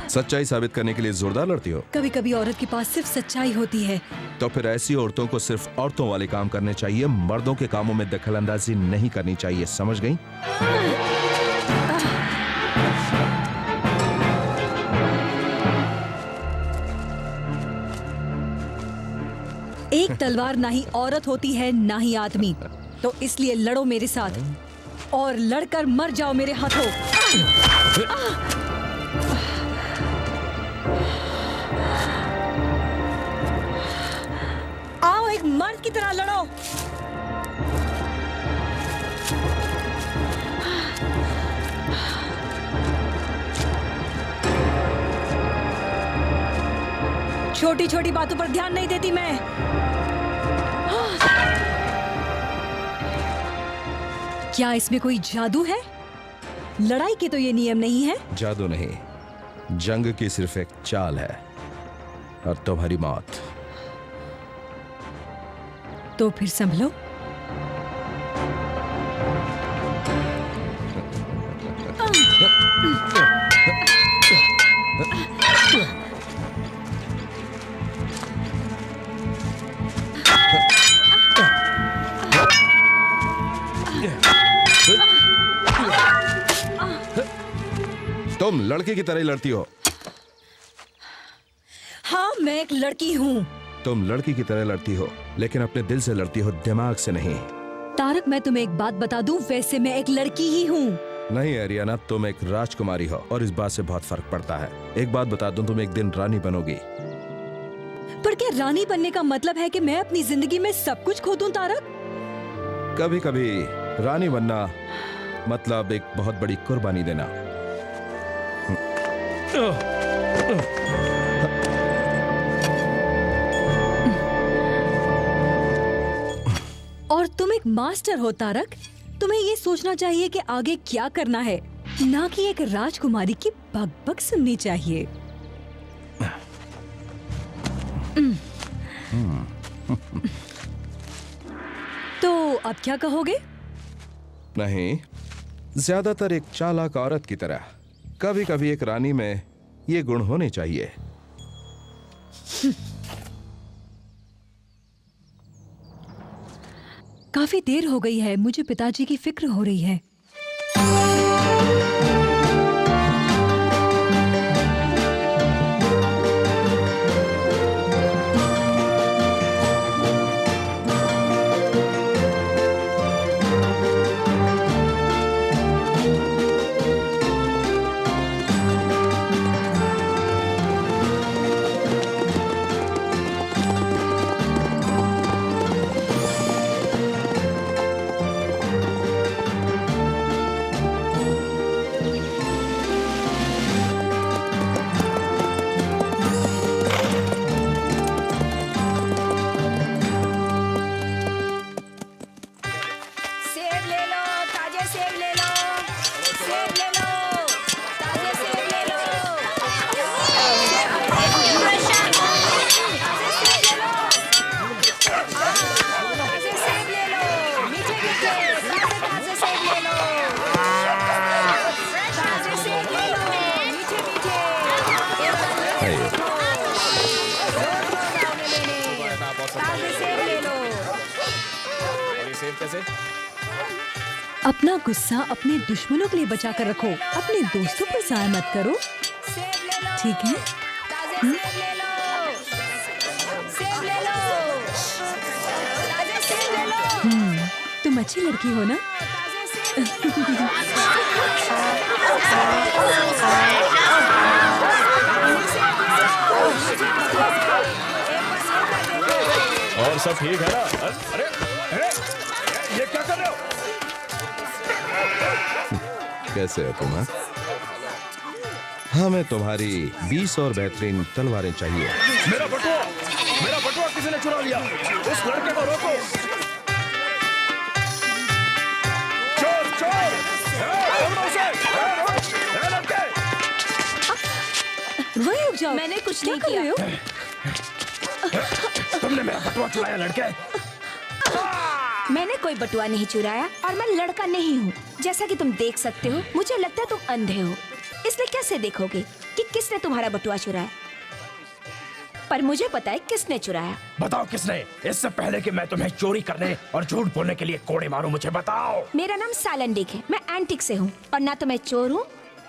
सच्चाई साबित करने के लिए जोरदार लड़ती हो। कभी कभी औरत के पास सिर्फ सच्चाई होती है। तो फिर ऐसी औरतों को सिर्फ औरतों वाले काम करने चाहिए, मर्दों के कामों में दखल अंदाजी नहीं करनी चाहिए, समझ गई? एक तलवार ना ही औरत होती है ना ही आदमी, तो इसलिए लड़ो मेरे साथ और लड़कर मर जाओ मेरे हाथों। आओ एक मर्द की तरह लड़ो। छोटी छोटी बातों पर ध्यान नहीं देती मैं। क्या इसमें कोई जादू है? लड़ाई के तो ये नियम नहीं है। जादू नहीं, जंग की सिर्फ एक चाल है और तुम्हारी मौत। तो फिर संभलो। तुम लड़के की तरह ही लड़ती हो। हाँ, मैं एक लड़की हूँ। तुम लड़की की तरह लड़ती हो, लेकिन अपने दिल से लड़ती हो, दिमाग से नहीं। तारक, मैं तुम्हें एक बात बता दूं, वैसे मैं एक लड़की ही हूँ। नहीं एरियाना, तुम एक राजकुमारी हो और इस बात से बहुत फर्क पड़ता है। एक बात बता दूं, तुम एक दिन रानी बनोगी। पर क्या रानी बनने का मतलब है कि मैं अपनी जिंदगी में सब कुछ खो दूं, तारक? कभी कभी रानी बनना मतलब एक बहुत बड़ी कुर्बानी देना। और तुम एक मास्टर हो तारक, तुम्हें ये सोचना चाहिए कि आगे क्या करना है, ना कि एक राजकुमारी की बकबक सुननी चाहिए। तो अब क्या कहोगे? नहीं, ज्यादातर एक चालाक औरत की तरह। कभी कभी एक रानी में ये गुण होने चाहिए। काफी देर हो गई है, मुझे पिताजी की फिक्र हो रही है। अपना गुस्सा अपने दुश्मनों के लिए बचा कर रखो, अपने दोस्तों पर जाया मत करो, ठीक है? तुम अच्छी लड़की हो ना? और सब ठीक है ना? अरे अरे ये क्या कर रहे हो? कैसे हो तुम? हमें तुम्हारी 20 और बेहतरीन तलवारें चाहिए। मेरा बटुआ किसी ने चुरा लिया। उस लड़के को रोको। चोर चोर, लड़के। वही रुक जाओ, मैंने कुछ नहीं किया। तुमने मेरा बटुआ चुराया लड़के। मैंने कोई बटुआ नहीं चुराया और मैं लड़का नहीं हूँ। जैसा कि तुम देख सकते हो, मुझे लगता है तुम अंधे हो। कैसे देखोगे कि किसने तुम्हारा बटुआ चुराया? पर मुझे पता है किसने चुराया। बताओ किसने, इससे पहले कि मैं तुम्हें चोरी करने और झूठ बोलने के लिए कोड़े मारूं, मुझे बताओ। मेरा नाम सालंडिक है, मैं एंटिक से हूँ और ना तो मैं चोर हूँ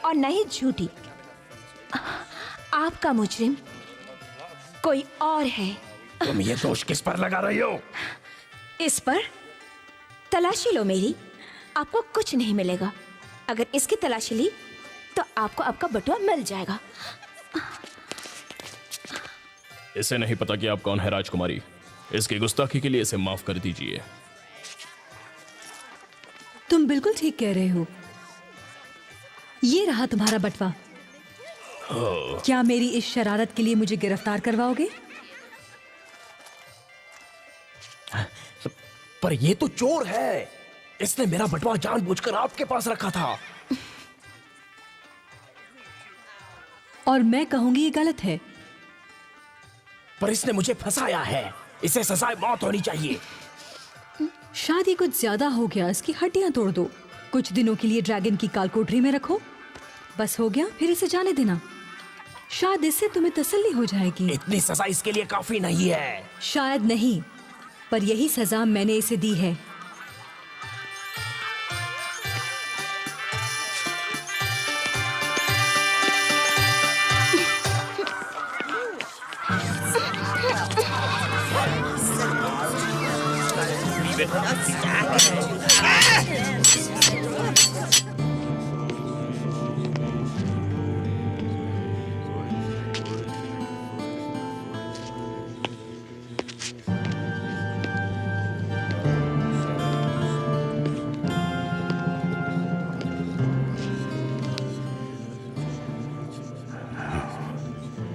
और ना ही झूठी। आपका मुजरिम कोई और है। तुम ये दोष किस पर लगा रही हो? इस पर तलाशी लो मेरी, आपको कुछ नहीं मिलेगा। अगर इसकी तलाशी ली तो आपको आपका बटुआ मिल जाएगा। इसे नहीं पता कि आप कौन है राजकुमारी। इसकी गुस्ताखी के लिए इसे माफ कर दीजिए। तुम बिल्कुल ठीक कह रहे हो। ये रहा तुम्हारा बटवा। क्या मेरी इस शरारत के लिए मुझे गिरफ्तार करवाओगे? पर ये तो चोर है। इसने मेरा बटवा जानबूझकर आपके पास रखा था। और मैं कहूंगी ये गलत है। पर इसने मुझे फंसाया है। इसे सजाए मौत होनी चाहिए। शादी कुछ ज्यादा हो गया, इसकी हड्डियां तोड़ दो। कुछ दिनों के लिए ड्रैगन की कालकोठरी में रखो। बस हो गया, फिर इसे जाने देना। शायद इससे तुम्हें तसल्ली हो जाएगी। इतनी सजा इसके लिए काफी नहीं है। शायद नहीं, पर यही सजा मैंने इसे दी है।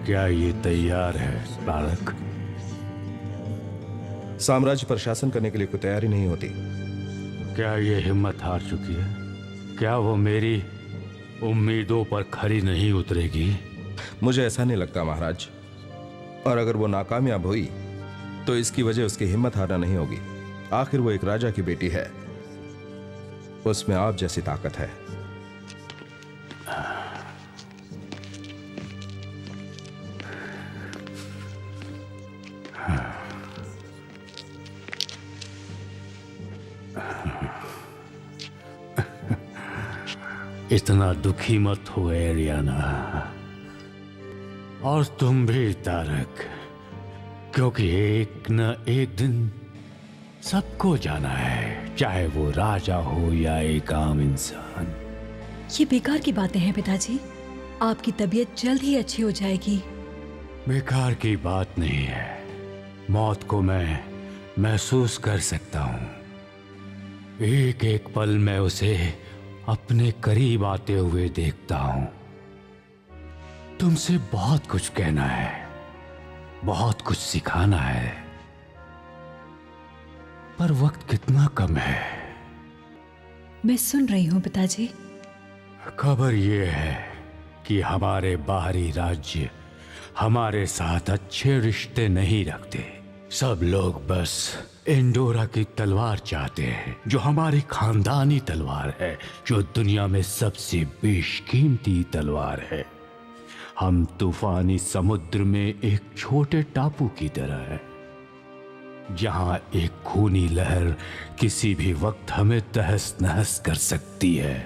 क्या ये तैयार है बालक? साम्राज्य पर शासन करने के लिए कोई तैयारी नहीं होती। क्या ये हिम्मत हार चुकी है? क्या वो मेरी उम्मीदों पर खरी नहीं उतरेगी? मुझे ऐसा नहीं लगता महाराज। और अगर वो नाकामयाब हुई तो इसकी वजह उसकी हिम्मत हारना नहीं होगी। आखिर वो एक राजा की बेटी है, उसमें आप जैसी ताकत है। इतना दुखी मत हो एरियाना, और तुम भी तारक, क्योंकि एक न एक दिन सबको जाना है, चाहे वो राजा हो या एक आम इंसान। ये बेकार की बातें हैं पिताजी। आपकी तबीयत जल्द ही अच्छी हो जाएगी। बेकार की बात नहीं है। मौत को मैं महसूस कर सकता हूं। एक एक पल मैं उसे अपने करीब आते हुए देखता हूं। तुमसे बहुत कुछ कहना है, बहुत कुछ सिखाना है, पर वक्त कितना कम है। मैं सुन रही हूँ पिताजी। खबर यह है कि हमारे बाहरी राज्य हमारे साथ अच्छे रिश्ते नहीं रखते। सब लोग बस एंडोरा की तलवार चाहते हैं, जो हमारी खानदानी तलवार है, जो दुनिया में सबसे बेशकीमती तलवार है। हम तूफानी समुद्र में एक छोटे टापू की तरह है, जहां एक खूनी लहर किसी भी वक्त हमें तहस नहस कर सकती है।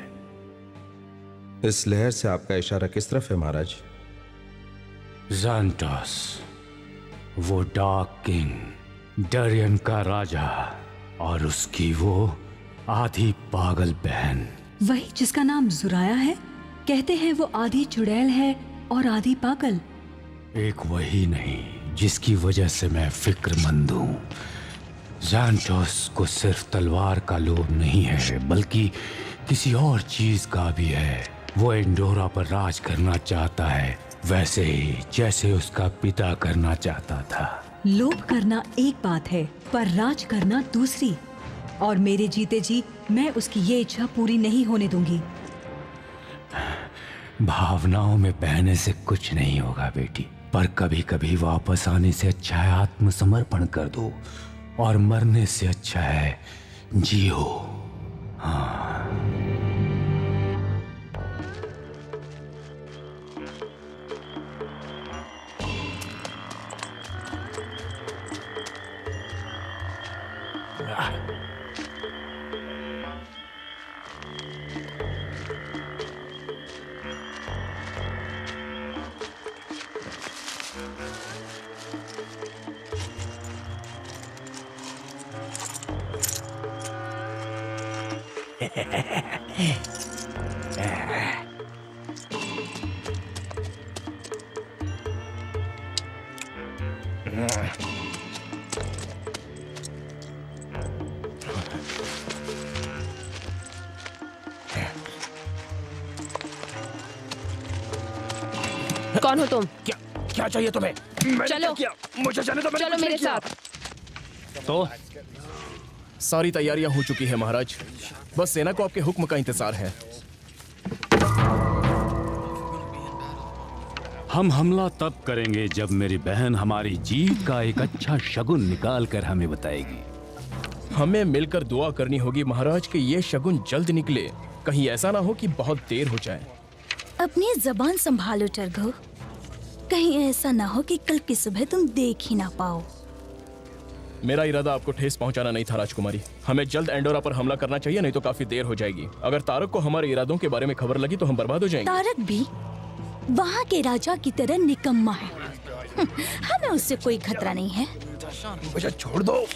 इस लहर से आपका इशारा किस तरफ है महाराज? ज़ांटोस, वो डार्क किंग, डरियन का राजा, और उसकी वो आधी पागल बहन। वही जिसका नाम जुराया है? कहते हैं वो आधी चुड़ैल है और आधी पागल। एक वही नहीं जिसकी वजह से मैं फिक्रमंद हूं। ज़ांटोस को सिर्फ तलवार का लोभ नहीं है, बल्कि किसी और चीज का भी है। वो एंडोरा पर राज करना चाहता है, वैसे ही जैसे उसका पिता करना चाहता था। लोभ करना एक बात है, पर राज करना दूसरी। और मेरे जीते जी मैं उसकी ये इच्छा पूरी नहीं होने दूंगी। भावनाओं में बहने से कुछ नहीं होगा बेटी, पर कभी कभी वापस आने से अच्छा है आत्मसमर्पण कर दो, और मरने से अच्छा है जियो। हाँ। कौन हो तुम? क्या क्या चाहिए तुम्हें? मैंने चलो। क्या किया? मुझे जाने दो, मैंने चलो कुछ मेरे नहीं किया। साथ। तो सारी तैयारियां हो चुकी हैं महाराज, बस सेना को आपके हुक्म का इंतजार है। हम हमला तब करेंगे जब मेरी बहन हमारी जीत का एक अच्छा शगुन निकाल कर हमें बताएगी। हमें मिलकर दुआ करनी होगी महाराज कि ये शगुन जल्द निकले, कहीं ऐसा ना हो कि बहुत देर हो जाए। अपनी जबान संभालो टर्गो, कहीं ऐसा ना हो कि कल की सुबह तुम देख ही ना पाओ। मेरा इरादा आपको ठेस पहुंचाना नहीं था राजकुमारी, हमें जल्द एंडोरा पर हमला करना चाहिए, नहीं तो काफी देर हो जाएगी। अगर तारक को हमारे इरादों के बारे में खबर लगी तो हम बर्बाद हो जाएंगे। तारक भी वहाँ के राजा की तरह निकम्मा है। हमें उससे कोई खतरा नहीं है। मुझे छोड़ दो।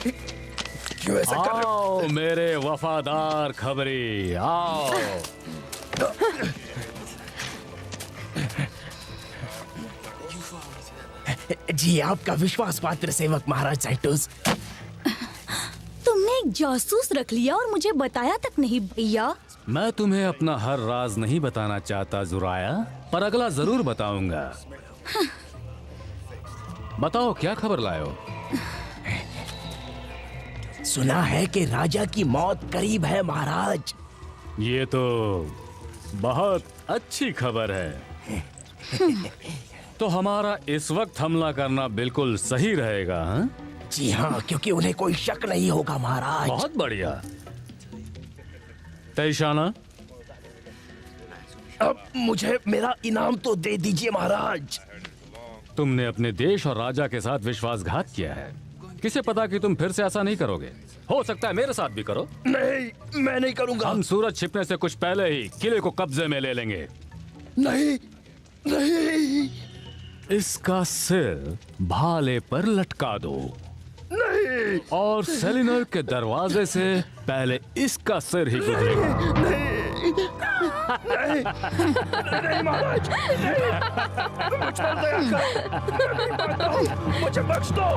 क्यों ऐसा कर रहे हो? आओ मेरे वफादार खबरी, आओ। जी आपका विश्वास पात्र सेवक महाराज साइटोस। तुमने एक जासूस रख लिया और मुझे बताया तक नहीं भैया। मैं तुम्हें अपना हर राज नहीं बताना चाहता जुराया, पर अगला जरूर बताऊंगा। बताओ क्या खबर लाए हो? सुना है कि राजा की मौत करीब है महाराज। ये तो बहुत अच्छी खबर है। तो हमारा इस वक्त हमला करना बिल्कुल सही रहेगा, हाँ? जी हाँ, क्योंकि उन्हें कोई शक नहीं होगा महाराज। बहुत बढ़िया। तैशाना, अब मुझे मेरा इनाम तो दे दीजिए महाराज। तुमने अपने देश और राजा के साथ विश्वासघात किया है। किसे पता कि तुम फिर से ऐसा नहीं करोगे। हो सकता है मेरे साथ भी करो। नहीं, मैं नहीं करूंगा। हम सूरज छिपने से कुछ पहले ही किले को कब्जे में ले लेंगे। नहीं, नहीं, इसका सिर भाले पर लटका दो। नहीं, और सेलिनर के दरवाजे से पहले इसका सिर ही गुजरेगा। नहीं महाराज, नहीं, मुझ पर दया करो। मैं नहीं मानता हूँ, मुझे बख्श दो।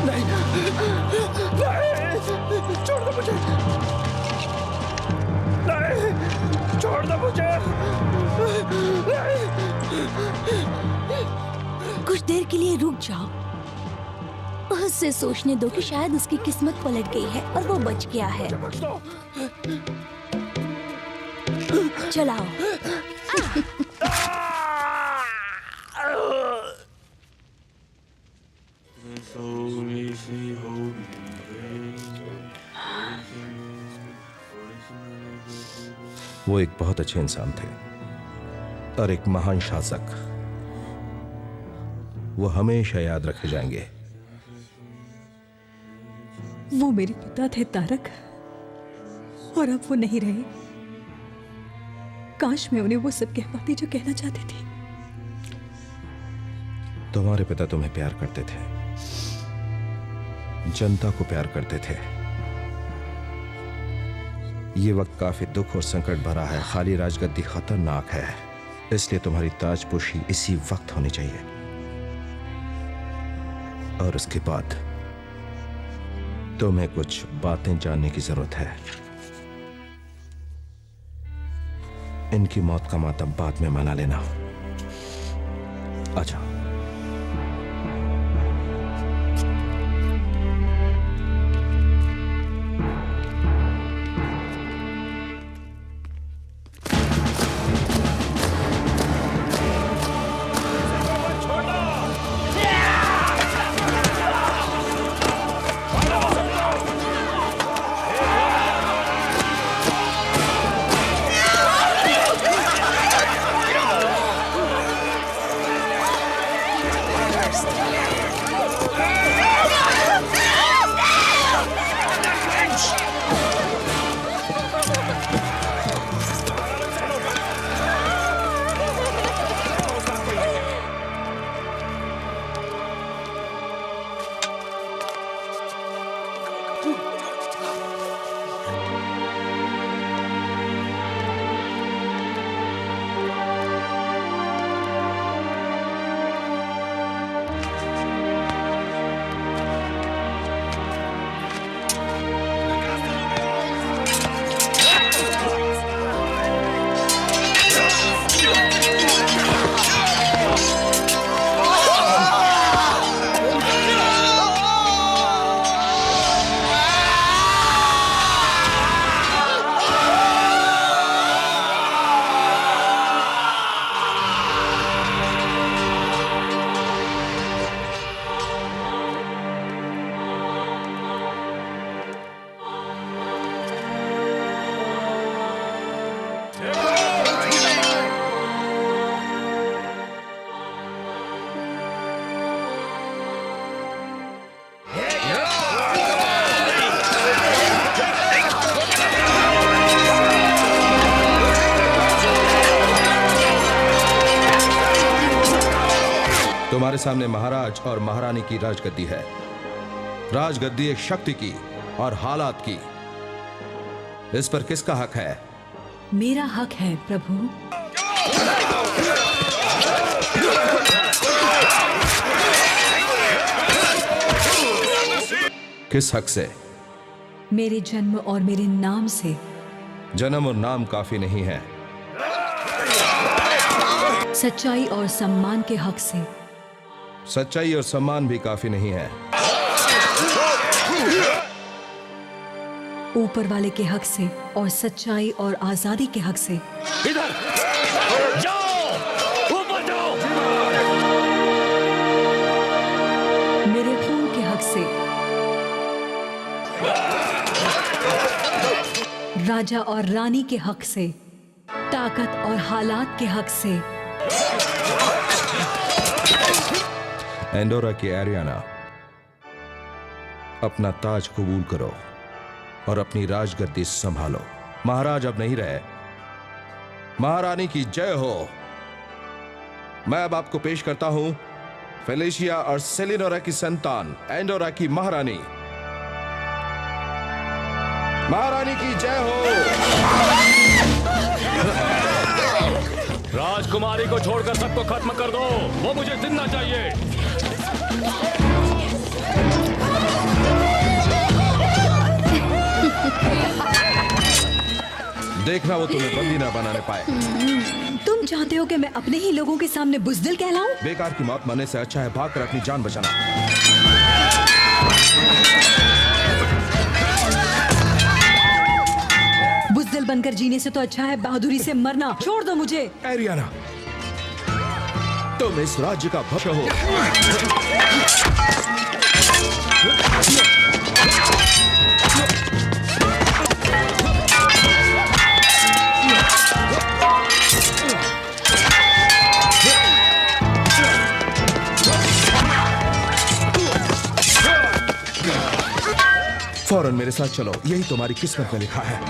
नहीं, नहीं, छोड़ दो मुझे। नहीं, छोड़ दो मुझे। नहीं। कुछ देर के लिए रुक जाओ, उससे सोचने दो कि शायद उसकी किस्मत पलट गई है और वो बच गया है। बख्श दो। चलाओ। वो एक बहुत अच्छे इंसान थे और एक महान शासक। वो हमेशा याद रखे जाएंगे। वो मेरे पिता थे तारक, और अब वो नहीं रहे। काश मैं उन्हें वो सब कह पाती जो कहना चाहती थी। तुम्हारे पिता तुम्हें प्यार करते थे, जनता को प्यार करते थे। ये वक्त काफी दुख और संकट भरा है। खाली राजगद्दी खतरनाक है, इसलिए तुम्हारी ताजपोशी इसी वक्त होनी चाहिए। और उसके बाद तुम्हें कुछ बातें जानने की जरूरत है। इनकी मौत का मातम बाद में मना लेना। अच्छा, हमारे सामने महाराज और महारानी की राजगद्दी है। राजगद्दी एक शक्ति की और हालात की। इस पर किसका हक है? मेरा हक है प्रभु। किस हक से? मेरे जन्म और मेरे नाम से। जन्म और नाम काफी नहीं है। सच्चाई और सम्मान के हक से। सच्चाई और सम्मान भी काफी नहीं है। ऊपर वाले के हक से और सच्चाई और आजादी के हक से। इधर जाओ, ऊपर जाओ। मेरे खून के हक से। राजा और रानी के हक से। ताकत और हालात के हक से। एंडोरा की एरियाना, अपना ताज कबूल करो और अपनी राजगद्दी संभालो। महाराज अब नहीं रहे। महारानी की जय हो। मैं अब आपको पेश करता हूं फेलिशिया और सेलिनोरा की संतान एंडोरा की महारानी। महारानी की जय हो। राजकुमारी को छोड़कर सबको खत्म कर दो। वो मुझे जिंदा चाहिए। देखना वो तुम्हें बंदी ना बनाने पाए। तुम चाहते हो कि मैं अपने ही लोगों के सामने बुज़दिल कहलाऊं? बेकार की मौत मरने से अच्छा है भागकर अपनी जान बचाना। बुज़दिल बनकर जीने से तो अच्छा है बहादुरी से मरना। छोड़ दो मुझे। एरियाना, तुम इस राज्य का भक्ष हो। फौरन मेरे साथ चलो, यही तुम्हारी किस्मत में लिखा है।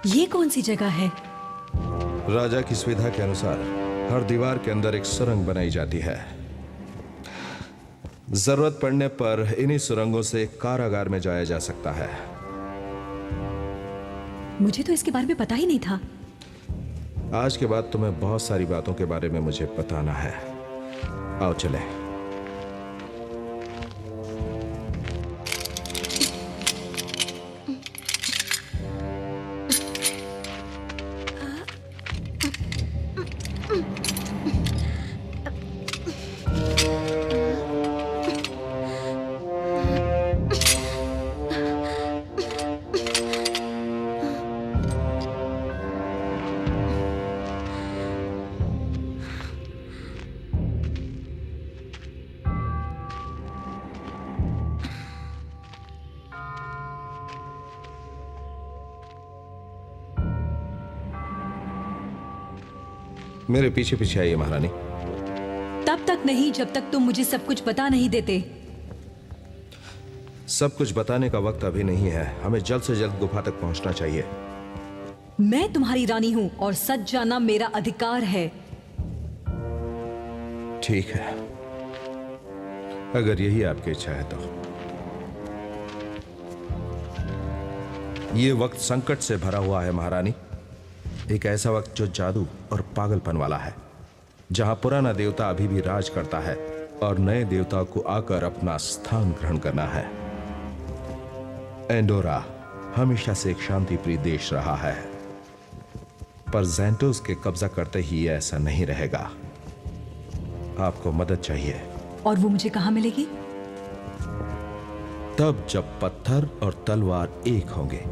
ये कौन सी जगह है? राजा की सुविधा के अनुसार हर दीवार के अंदर एक सुरंग बनाई जाती है। जरूरत पड़ने पर इन्हीं सुरंगों से कारागार में जाया जा सकता है। मुझे तो इसके बारे में पता ही नहीं था। आज के बाद तुम्हें बहुत सारी बातों के बारे में मुझे बताना है। आओ चले। मेरे पीछे पीछे आइए महारानी। तब तक नहीं जब तक तुम मुझे सब कुछ बता नहीं देते। सब कुछ बताने का वक्त अभी नहीं है। हमें जल्द से जल्द गुफा तक पहुंचना चाहिए। मैं तुम्हारी रानी हूं और सच जानना मेरा अधिकार है। ठीक है, अगर यही आपकी इच्छा है तो। ये वक्त संकट से भरा हुआ है महारानी। एक ऐसा वक्त जो जादू और पागलपन वाला है, जहां पुराना देवता अभी भी राज करता है और नए देवता को आकर अपना स्थान ग्रहण करना है। एंडोरा हमेशा से एक शांति प्रिय देश रहा है, पर ज़ैंटोस के कब्जा करते ही ऐसा नहीं रहेगा। आपको मदद चाहिए। और वो मुझे कहाँ मिलेगी? तब जब पत्थर और तलवार एक होंगे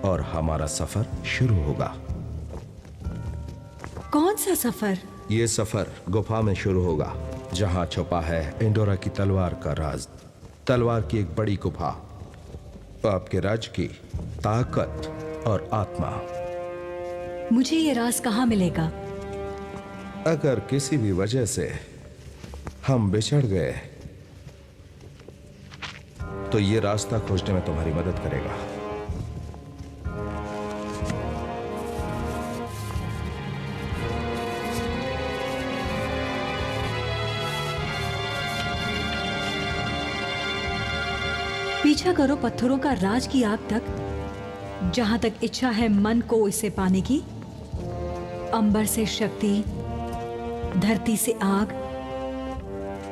और हमारा सफर शुरू होगा। कौन सा सफर? ये सफर गुफा में शुरू होगा, जहां छुपा है एंडोरा की तलवार का राज। तलवार की एक बड़ी गुफा आपके राज्य की ताकत और आत्मा। मुझे ये राज कहाँ मिलेगा? अगर किसी भी वजह से हम बिछड़ गए तो ये रास्ता खोजने में तुम्हारी मदद करेगा। पीछा करो पत्थरों का राज की आग तक, जहां तक इच्छा है मन को इसे पाने की। अंबर से शक्ति, धरती से आग,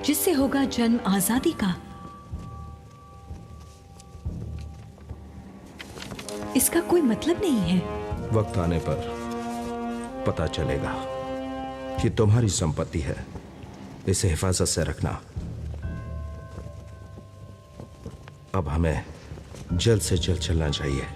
जिससे होगा जन्म आजादी का। इसका कोई मतलब नहीं है। वक्त आने पर पता चलेगा कि तुम्हारी संपत्ति है, इसे हिफाजत से रखना। अब हमें जल्द से जल्द चलना चाहिए।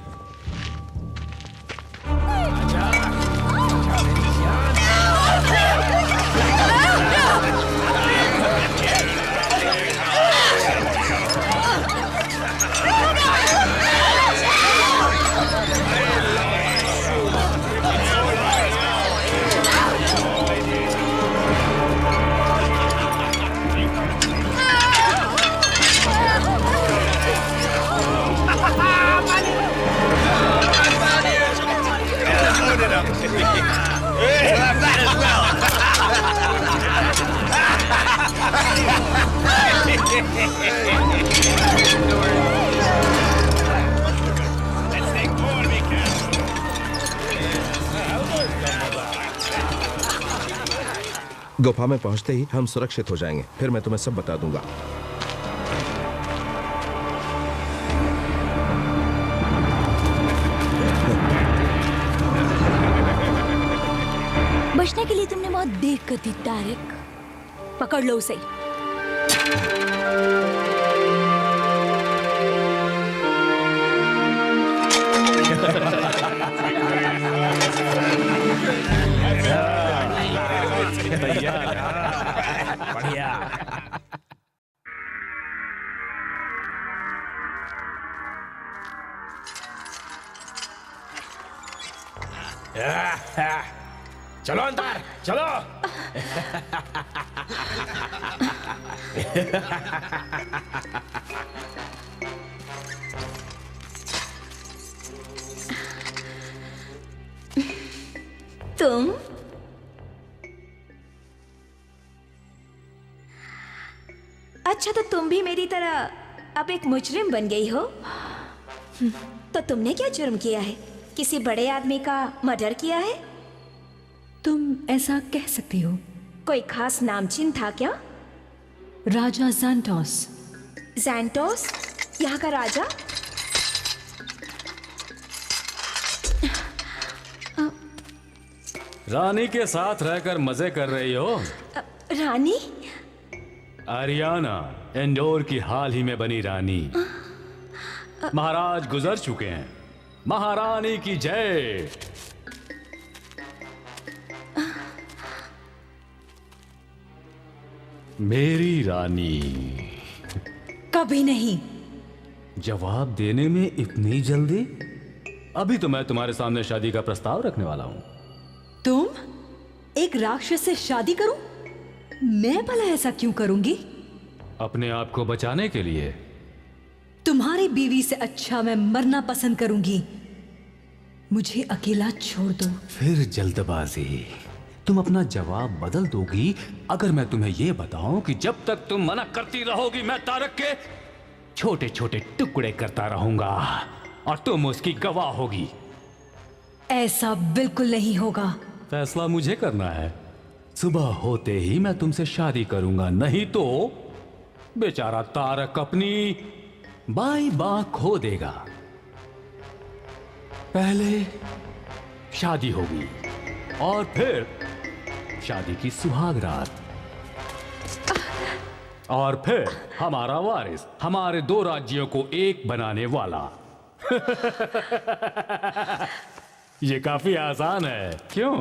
गुफा में पहुंचते ही हम सुरक्षित हो जाएंगे, फिर मैं तुम्हें सब बता दूंगा। बचने के लिए तुमने बहुत देर कर दी तारिक। पकड़ लो उसे। बढ़िया। चलो अंदर चलो। तुम अच्छा, तो तुम भी मेरी तरह अब एक मुजरिम बन गई हो। तो तुमने क्या जुर्म किया है? किसी बड़े आदमी का मर्डर किया है? तुम ऐसा कह सकती हो। कोई खास नामचिन्ह था क्या? राजा ज़ैंटोस। ज़ैंटोस, यहाँ का राजा? रानी के साथ रहकर मजे कर रही हो? रानी? आरियाना, एंडोर की हाल ही में बनी रानी। महाराज गुजर चुके हैं। महारानी की जय। मेरी रानी। कभी नहीं। जवाब देने में इतनी जल्दी? अभी तो मैं तुम्हारे सामने शादी का प्रस्ताव रखने वाला हूं। तुम एक राक्षस से शादी करूं? मैं भला ऐसा क्यों करूंगी? अपने आप को बचाने के लिए। तुम्हारी बीवी से अच्छा मैं मरना पसंद करूंगी। मुझे अकेला छोड़ दो। फिर जल्दबाजी। तुम अपना जवाब बदल दोगी अगर मैं तुम्हें यह बताऊं कि जब तक तुम मना करती रहोगी मैं तारक के छोटे छोटे टुकड़े करता रहूंगा और तुम उसकी गवाह होगी। ऐसा बिल्कुल नहीं होगा। फैसला मुझे करना है। सुबह होते ही मैं तुमसे शादी करूंगा, नहीं तो बेचारा तारक अपनी बाई बांह खो देगा। पहले शादी होगी और फिर शादी की सुहाग रात, और फिर हमारा वारिस हमारे 2 राज्यों को एक बनाने वाला। ये काफी आसान है, क्यों?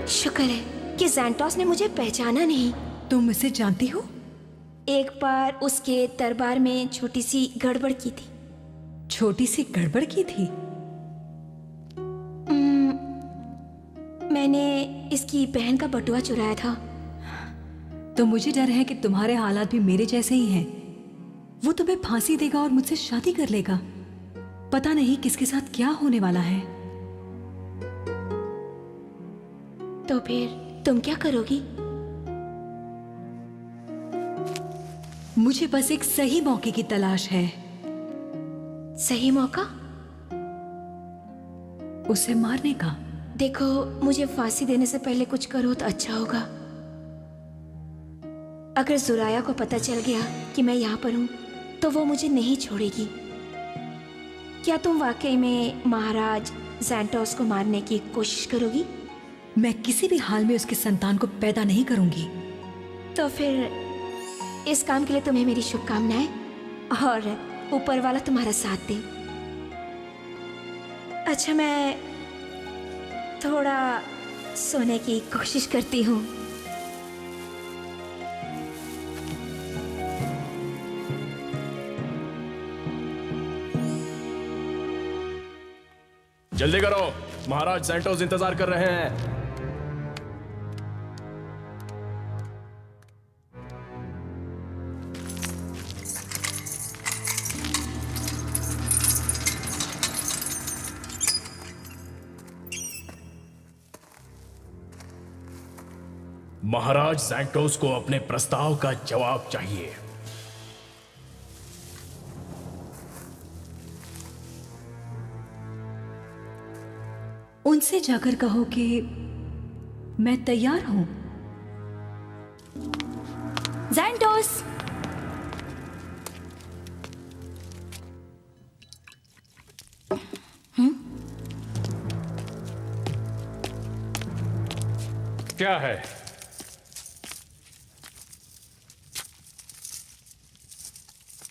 शुक्र है कि ज़ैंटोस ने मुझे पहचाना नहीं। तुम इसे जानती हो? एक बार उसके दरबार में छोटी सी गड़बड़ की थी। छोटी सी गड़बड़ की थी? मैंने इसकी बहन का बटुआ चुराया था। तो मुझे डर है कि तुम्हारे हालात भी मेरे जैसे ही हैं। वो तुम्हें फांसी देगा और मुझसे शादी कर लेगा। पता नहीं किसके साथ क्या होने वाला है। तो फिर तुम क्या करोगी? मुझे बस एक सही मौके की तलाश है। सही मौका? उसे मारने का। देखो, मुझे फांसी देने से पहले कुछ करो तो अच्छा होगा। अगर जुराया को पता चल गया कि मैं यहाँ पर हूँ तो वो मुझे नहीं छोड़ेगी। क्या तुम वाकई में महाराज ज़ैंटोस को मारने की कोशिश करोगी? मैं किसी भी हाल में उसकी संतान को पैदा नहीं करूंगी। तो फिर इस काम के लिए तुम्हें मेरी शुभकामनाएं, और ऊपर वाला तुम्हारा साथ दे। अच्छा, मैं थोड़ा सोने की कोशिश करती हूँ। जल्दी करो, महाराज ज़ैंटोस इंतजार कर रहे हैं। महाराज ज़ैंटोस को अपने प्रस्ताव का जवाब चाहिए। उनसे जाकर कहो कि मैं तैयार हूं। ज़ैंटोस! क्या है?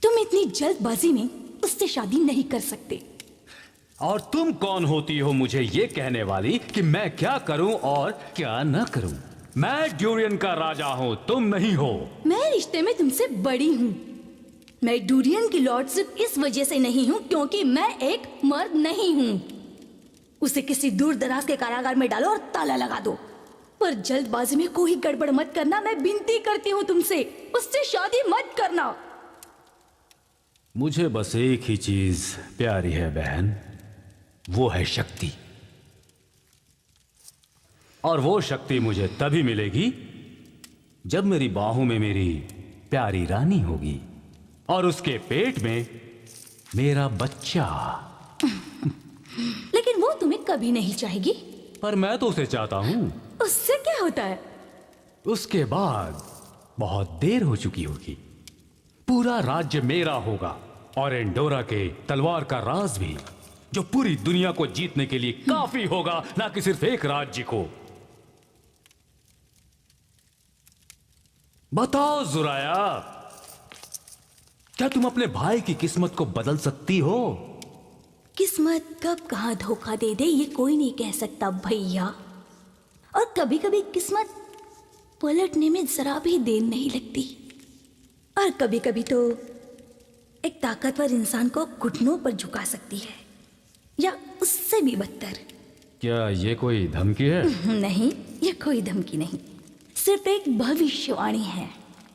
तुम इतनी जल्दबाजी में उससे शादी नहीं कर सकते। और तुम कौन होती हो मुझे ये कहने वाली कि मैं क्या करूं और क्या न करूं? मैं ड्यूरियन का राजा हूं, तुम नहीं हो। मैं रिश्ते में तुमसे बड़ी हूँ। मैं डूरियन की लॉर्ड सिर्फ इस वजह से नहीं हूँ क्योंकि मैं एक मर्द नहीं हूँ। उसे किसी दूर दराज के कारागार में डालो और ताला लगा दो। पर जल्दबाजी में कोई गड़बड़ मत करना, मैं विनती करती हूँ तुमसे, उससे शादी मत करना। मुझे बस एक ही चीज प्यारी है बहन, वो है शक्ति। और वो शक्ति मुझे तभी मिलेगी जब मेरी बाहों में मेरी प्यारी रानी होगी और उसके पेट में मेरा बच्चा। लेकिन वो तुम्हें कभी नहीं चाहेगी। पर मैं तो उसे चाहता हूं। उससे क्या होता है? उसके बाद बहुत देर हो चुकी होगी। पूरा राज्य मेरा होगा और एंडोरा के तलवार का राज भी, जो पूरी दुनिया को जीतने के लिए काफी होगा, ना कि सिर्फ एक राज्य को। बताओ जुराया, क्या तुम अपने भाई की किस्मत को बदल सकती हो? किस्मत कब कहाँ धोखा दे दे ये कोई नहीं कह सकता भैया। और कभी कभी किस्मत पलटने में जरा भी देर नहीं लगती। और कभी कभी तो एक ताकतवर इंसान को घुटनों पर झुका सकती है, या उससे भी बदतर। क्या ये कोई धमकी है? नहीं, ये कोई धमकी नहीं, सिर्फ एक भविष्यवाणी है।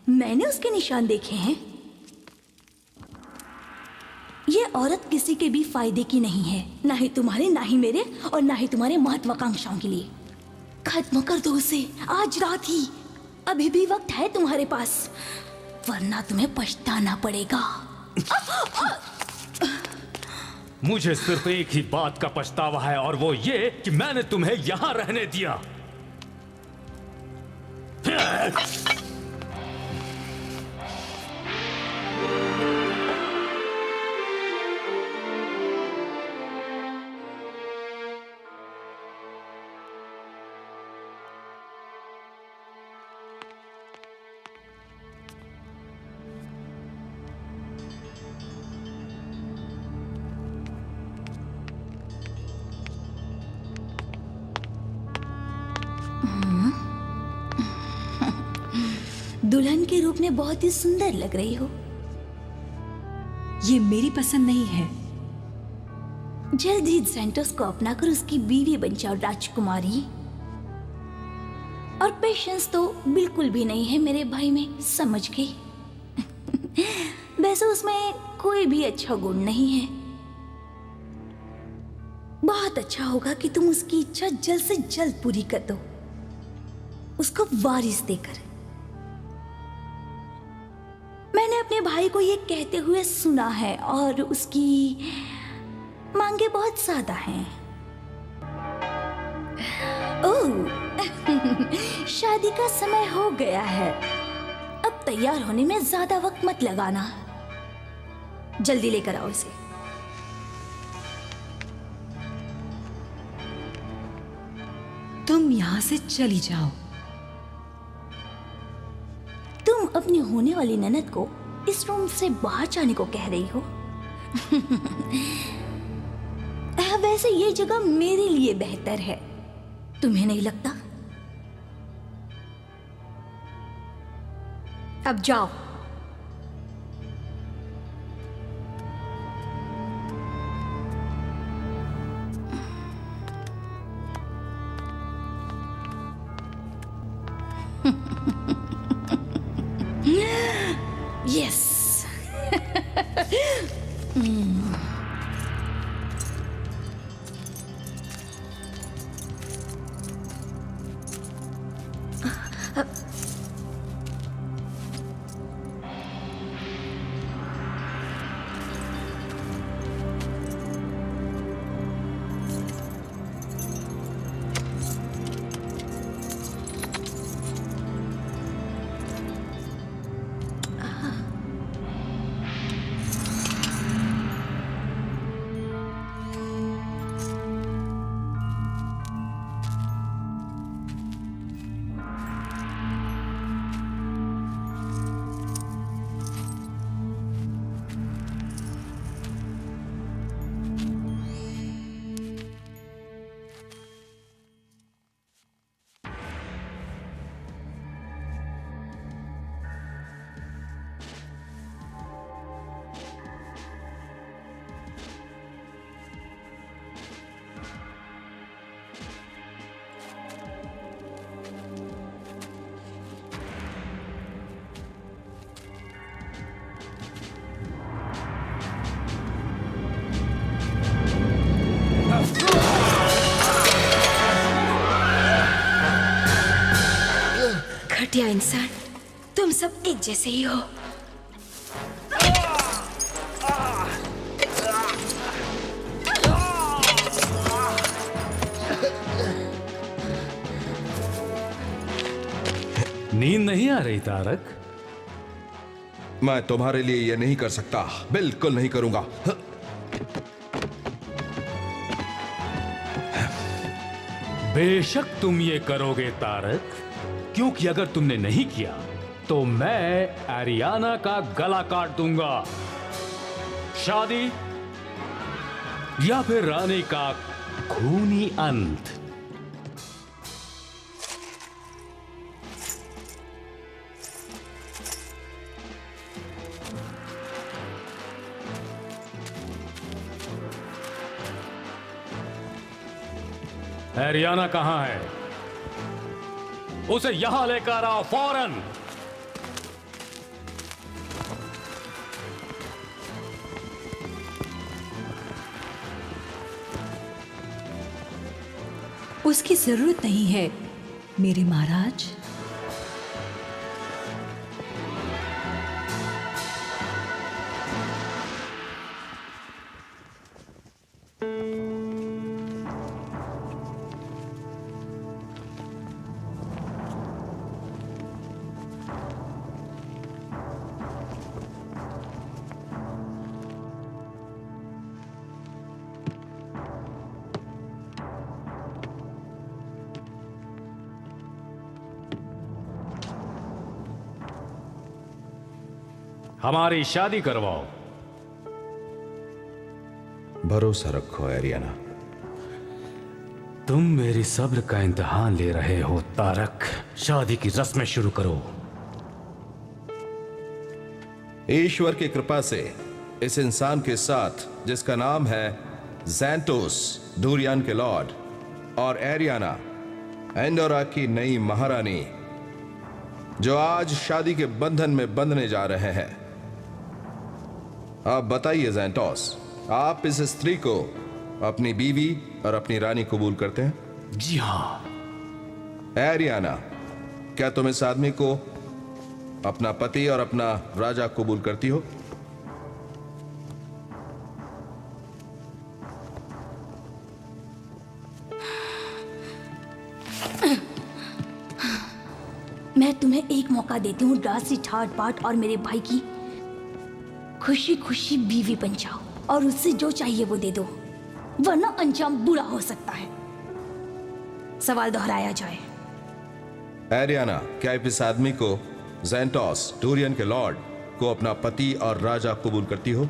मैंने उसके निशान देखे हैं। ये औरत किसी के भी फायदे की नहीं है, ना ही तुम्हारे, ना ही मेरे, और ना ही तुम्हारे महत्वाकांक्षाओं के लिए। खत्म कर दो उसे आज रात ही। अभी भी वक्त है तुम्हारे पास, वरना तुम्हें पछताना पड़ेगा। मुझे सिर्फ एक ही बात का पछतावा है, और वो ये कि मैंने तुम्हें यहां रहने दिया। दुल्हन के रूप में बहुत ही सुंदर लग रही हो। ये मेरी पसंद नहीं है। जल्द ही सेंटोस को अपना कर उसकी बीवी बन जाओ राजकुमारी। और पेशेंस तो बिल्कुल भी नहीं है मेरे भाई में, समझ गई? वैसे उसमें कोई भी अच्छा गुण नहीं है। बहुत अच्छा होगा कि तुम उसकी इच्छा जल्द से जल्द पूरी कर दो, उसको वारिस देकर। मैंने अपने भाई को ये कहते हुए सुना है, और उसकी मांगे बहुत सादा हैं। ओह, शादी का समय हो गया है। अब तैयार होने में ज्यादा वक्त मत लगाना, जल्दी लेकर आओ इसे। तुम यहाँ से चली जाओ। तुम अपनी होने वाली ननद को इस रूम से बाहर जाने को कह रही हो? वैसे ये जगह मेरे लिए बेहतर है, तुम्हें नहीं लगता? अब जाओ। यस। घटिया इंसान, तुम सब एक जैसे ही हो। नींद नहीं आ रही तारक? मैं तुम्हारे लिए ये नहीं कर सकता, बिल्कुल नहीं करूंगा। बेशक तुम ये करोगे तारक, क्योंकि अगर तुमने नहीं किया तो मैं एरियाना का गला काट दूंगा। शादी या फिर रानी का खूनी अंत। एरियाना कहां है? उसे यहां लेकर आओ फौरन। उसकी जरूरत नहीं है। मेरे महाराज। हमारी शादी करवाओ। भरोसा रखो एरियाना। तुम मेरी सब्र का इम्तिहान ले रहे हो तारक। शादी की रस्में शुरू करो। ईश्वर की कृपा से इस इंसान के साथ जिसका नाम है ज़ैंटोस, डूरियन के लॉर्ड, और एरियाना, एंडोरा की नई महारानी, जो आज शादी के बंधन में बंधने जा रहे हैं। आप बताइए ज़ैंटोस, आप इस स्त्री को अपनी बीवी और अपनी रानी कबूल करते हैं? जी हाँ। एरियाना, क्या तुम इस आदमी को अपना पति और अपना राजा कबूल करती हो? मैं तुम्हें एक मौका देती हूँ, राशि ठाट बाट और मेरे भाई की खुशी खुशी बीवी बन जाओ और उससे जो चाहिए वो दे दो, वरना अंजाम बुरा हो सकता है। सवाल दोहराया जाए। एरियाना, क्या आप इस आदमी को, ज़ैंटोस, डूरियन के लॉर्ड को अपना पति और राजा कबूल करती हो?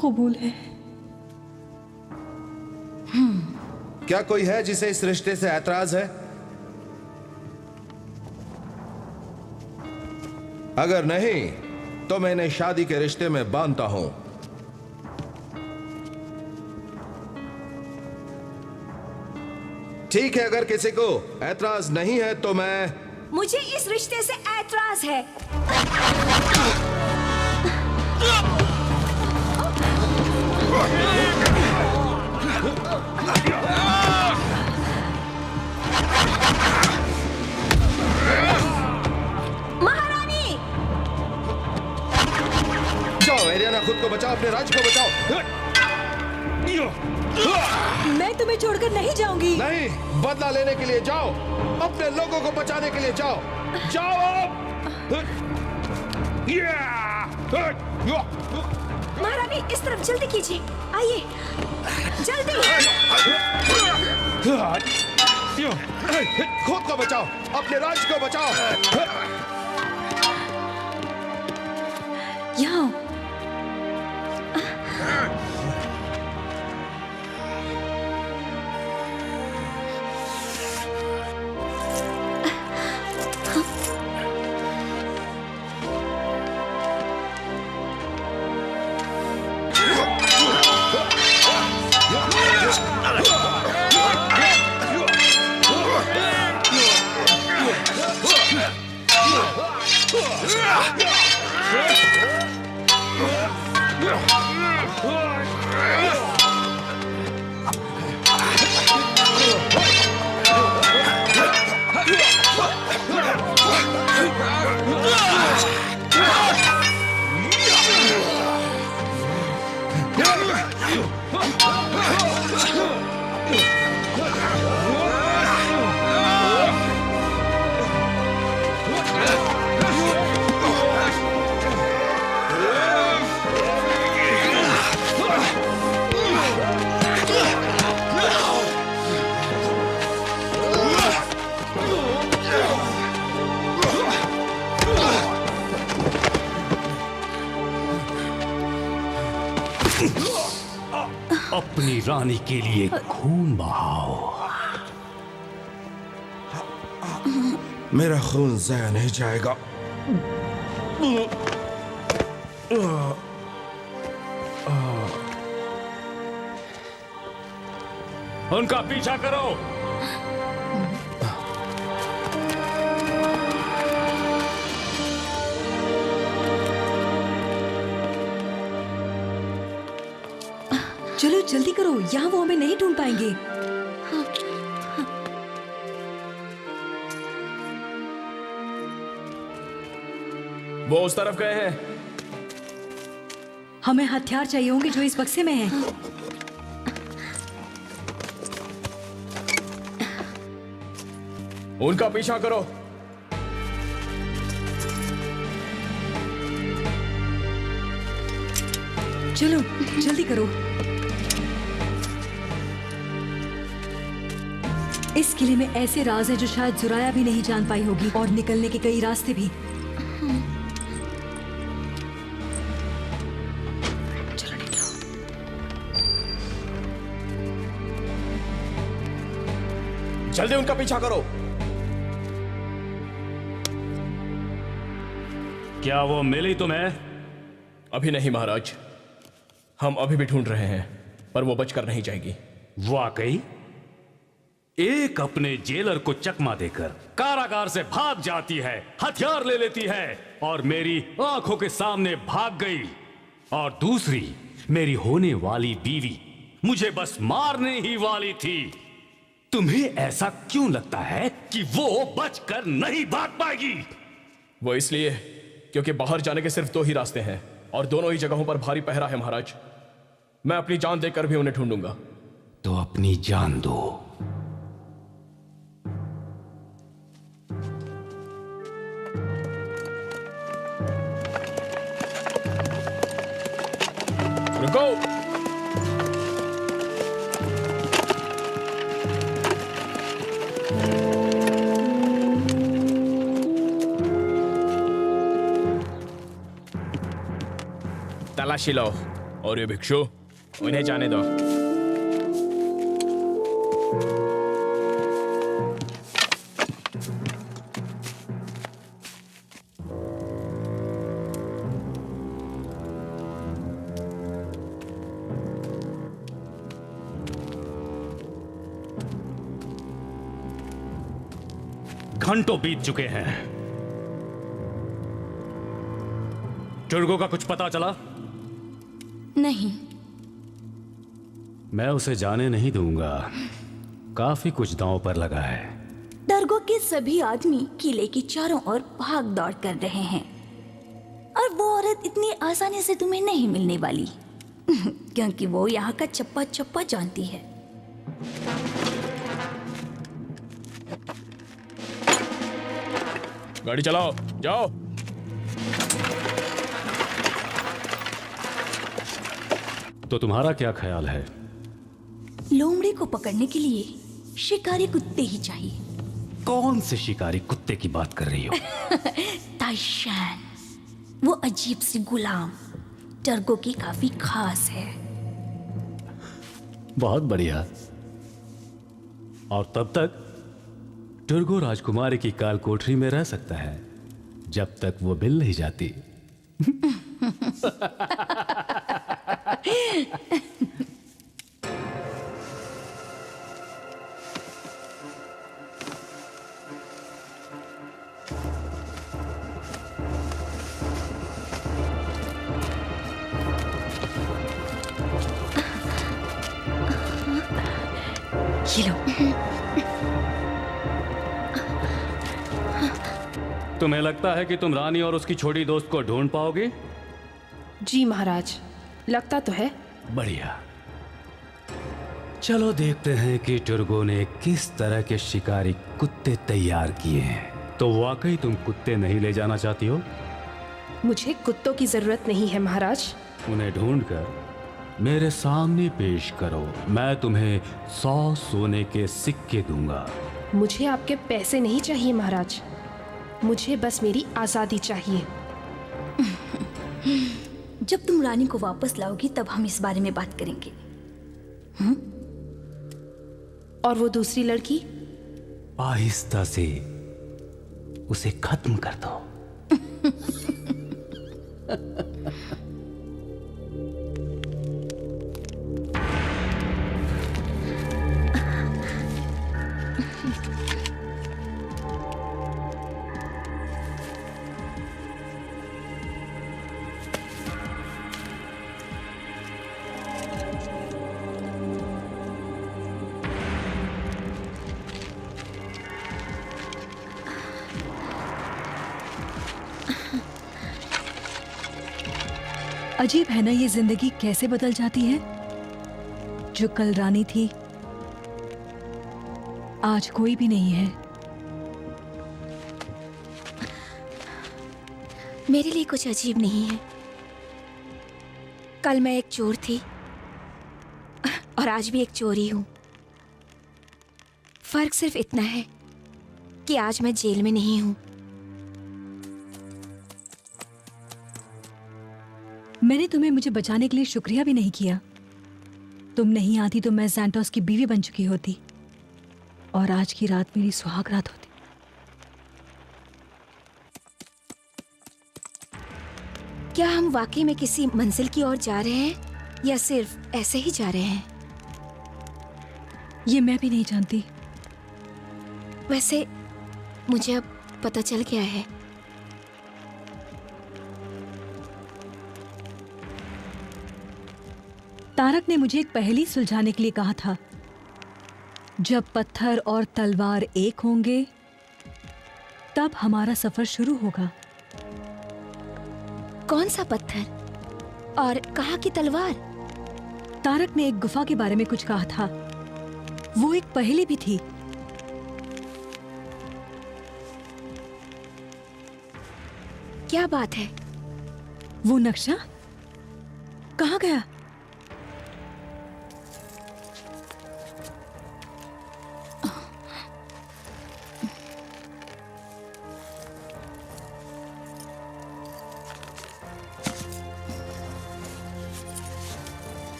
कबूल है। क्या कोई है जिसे इस रिश्ते से ऐतराज है? अगर नहीं तो मैं इन्हें शादी के रिश्ते में बांधता हूं। ठीक है, अगर किसी को ऐतराज नहीं है तो मैं... मुझे इस रिश्ते से ऐतराज है। महारानी! जाओ एरियाना, खुद को बचाओ, अपने राज्य को बचाओ। मैं तुम्हें छोड़कर नहीं जाऊंगी। नहीं, बदला लेने के लिए जाओ, अपने लोगों को बचाने के लिए जाओ। जाओ। महारानी, इस तरफ जल्दी कीजिए, आइए जल्दी। खुद को बचाओ, अपने राज्य को बचाओ। यहाँ अपनी रानी के लिए खून बहाओ। मेरा खून ज़ाया नहीं जाएगा। उनका पीछा करो। चलो जल्दी करो, यहाँ वो हमें नहीं ढूंढ पाएंगे। वो उस तरफ गए हैं। हमें हथियार चाहिए होंगे जो इस बक्से में हैं। उनका पीछा करो। चलो जल्दी करो। इस किले में ऐसे राज हैं जो शायद जुराया भी नहीं जान पाई होगी, और निकलने के कई रास्ते भी। चलो निकलो। जल्दी उनका पीछा करो। क्या वो मिली तुम्हें? अभी नहीं महाराज, हम अभी भी ढूंढ रहे हैं, पर वो बचकर नहीं जाएगी। वाकई एक अपने जेलर को चकमा देकर कारागार से भाग जाती है, हथियार ले लेती है और मेरी आंखों के सामने भाग गई, और दूसरी मेरी होने वाली बीवी मुझे बस मारने ही वाली थी। तुम्हें ऐसा क्यों लगता है कि वो बचकर नहीं भाग पाएगी? वो इसलिए क्योंकि बाहर जाने के सिर्फ 2 ही रास्ते हैं, और दोनों ही जगहों पर भारी पहरा है महाराज। मैं अपनी जान देकर भी उन्हें ढूंढूंगा। तो अपनी जान दो। रुको। तलाशी लो, और ये भिक्षु, उन्हें जाने दो। घंटों बीत चुके हैं। टुर्गो का कुछ पता चला? नहीं। मैं उसे जाने नहीं दूंगा। काफी कुछ दांव पर लगा है। टर्गो के सभी आदमी किले की चारों ओर भाग दौड़ कर रहे हैं, और वो औरत इतनी आसानी से तुम्हें नहीं मिलने वाली क्योंकि वो यहाँ का चप्पा चप्पा जानती है। गाड़ी चलाओ, जाओ। तो तुम्हारा क्या ख्याल है? लोमड़ी को पकड़ने के लिए शिकारी कुत्ते ही चाहिए। कौन से शिकारी कुत्ते की बात कर रही हो? ताइशान, वो अजीब सी गुलाम टर्गो की काफी खास है। बहुत बढ़िया। और तब तक टुर्गो राजकुमारी की काल कोठरी में रह सकता है, जब तक वो मिल नहीं जाती। ये लो। तुम्हें लगता है कि तुम रानी और उसकी छोटी दोस्त को ढूंढ पाओगे? जी महाराज, लगता तो है। बढ़िया। चलो देखते हैं कि टुर्गो ने किस तरह के शिकारी कुत्ते तैयार किए हैं। तो वाकई तुम कुत्ते नहीं ले जाना चाहती हो? मुझे कुत्तों की जरूरत नहीं है महाराज। उन्हें ढूंढकर मेरे सामने पेश करो। मैं तुम्हें 100 सोने के सिक्के दूंगा। मुझे आपके पैसे नहीं चाहिए महाराज, मुझे बस मेरी आजादी चाहिए। जब तुम रानी को वापस लाओगी तब हम इस बारे में बात करेंगे। और वो दूसरी लड़की? आहिस्ता से उसे खत्म कर दो। अजीब है ना, ये जिंदगी कैसे बदल जाती है। जो कल रानी थी आज कोई भी नहीं है। मेरे लिए कुछ अजीब नहीं है। कल मैं एक चोर थी और आज भी एक चोर ही हूं। फर्क सिर्फ इतना है कि आज मैं जेल में नहीं हूं। मैंने तुम्हें मुझे बचाने के लिए शुक्रिया भी नहीं किया। तुम नहीं आती तो मैं सैंटोस की बीवी बन चुकी होती और आज की रात मेरी सुहाग रात होती। क्या हम वाकई में किसी मंजिल की ओर जा रहे हैं या सिर्फ ऐसे ही जा रहे हैं? ये मैं भी नहीं जानती। वैसे मुझे अब पता चल गया है। तारक ने मुझे एक पहेली सुलझाने के लिए कहा था। जब पत्थर और तलवार एक होंगे तब हमारा सफर शुरू होगा। कौन सा पत्थर और कहाँ की तलवार? तारक ने एक गुफा के बारे में कुछ कहा था। वो एक पहेली भी थी। क्या बात है? वो नक्शा कहाँ गया?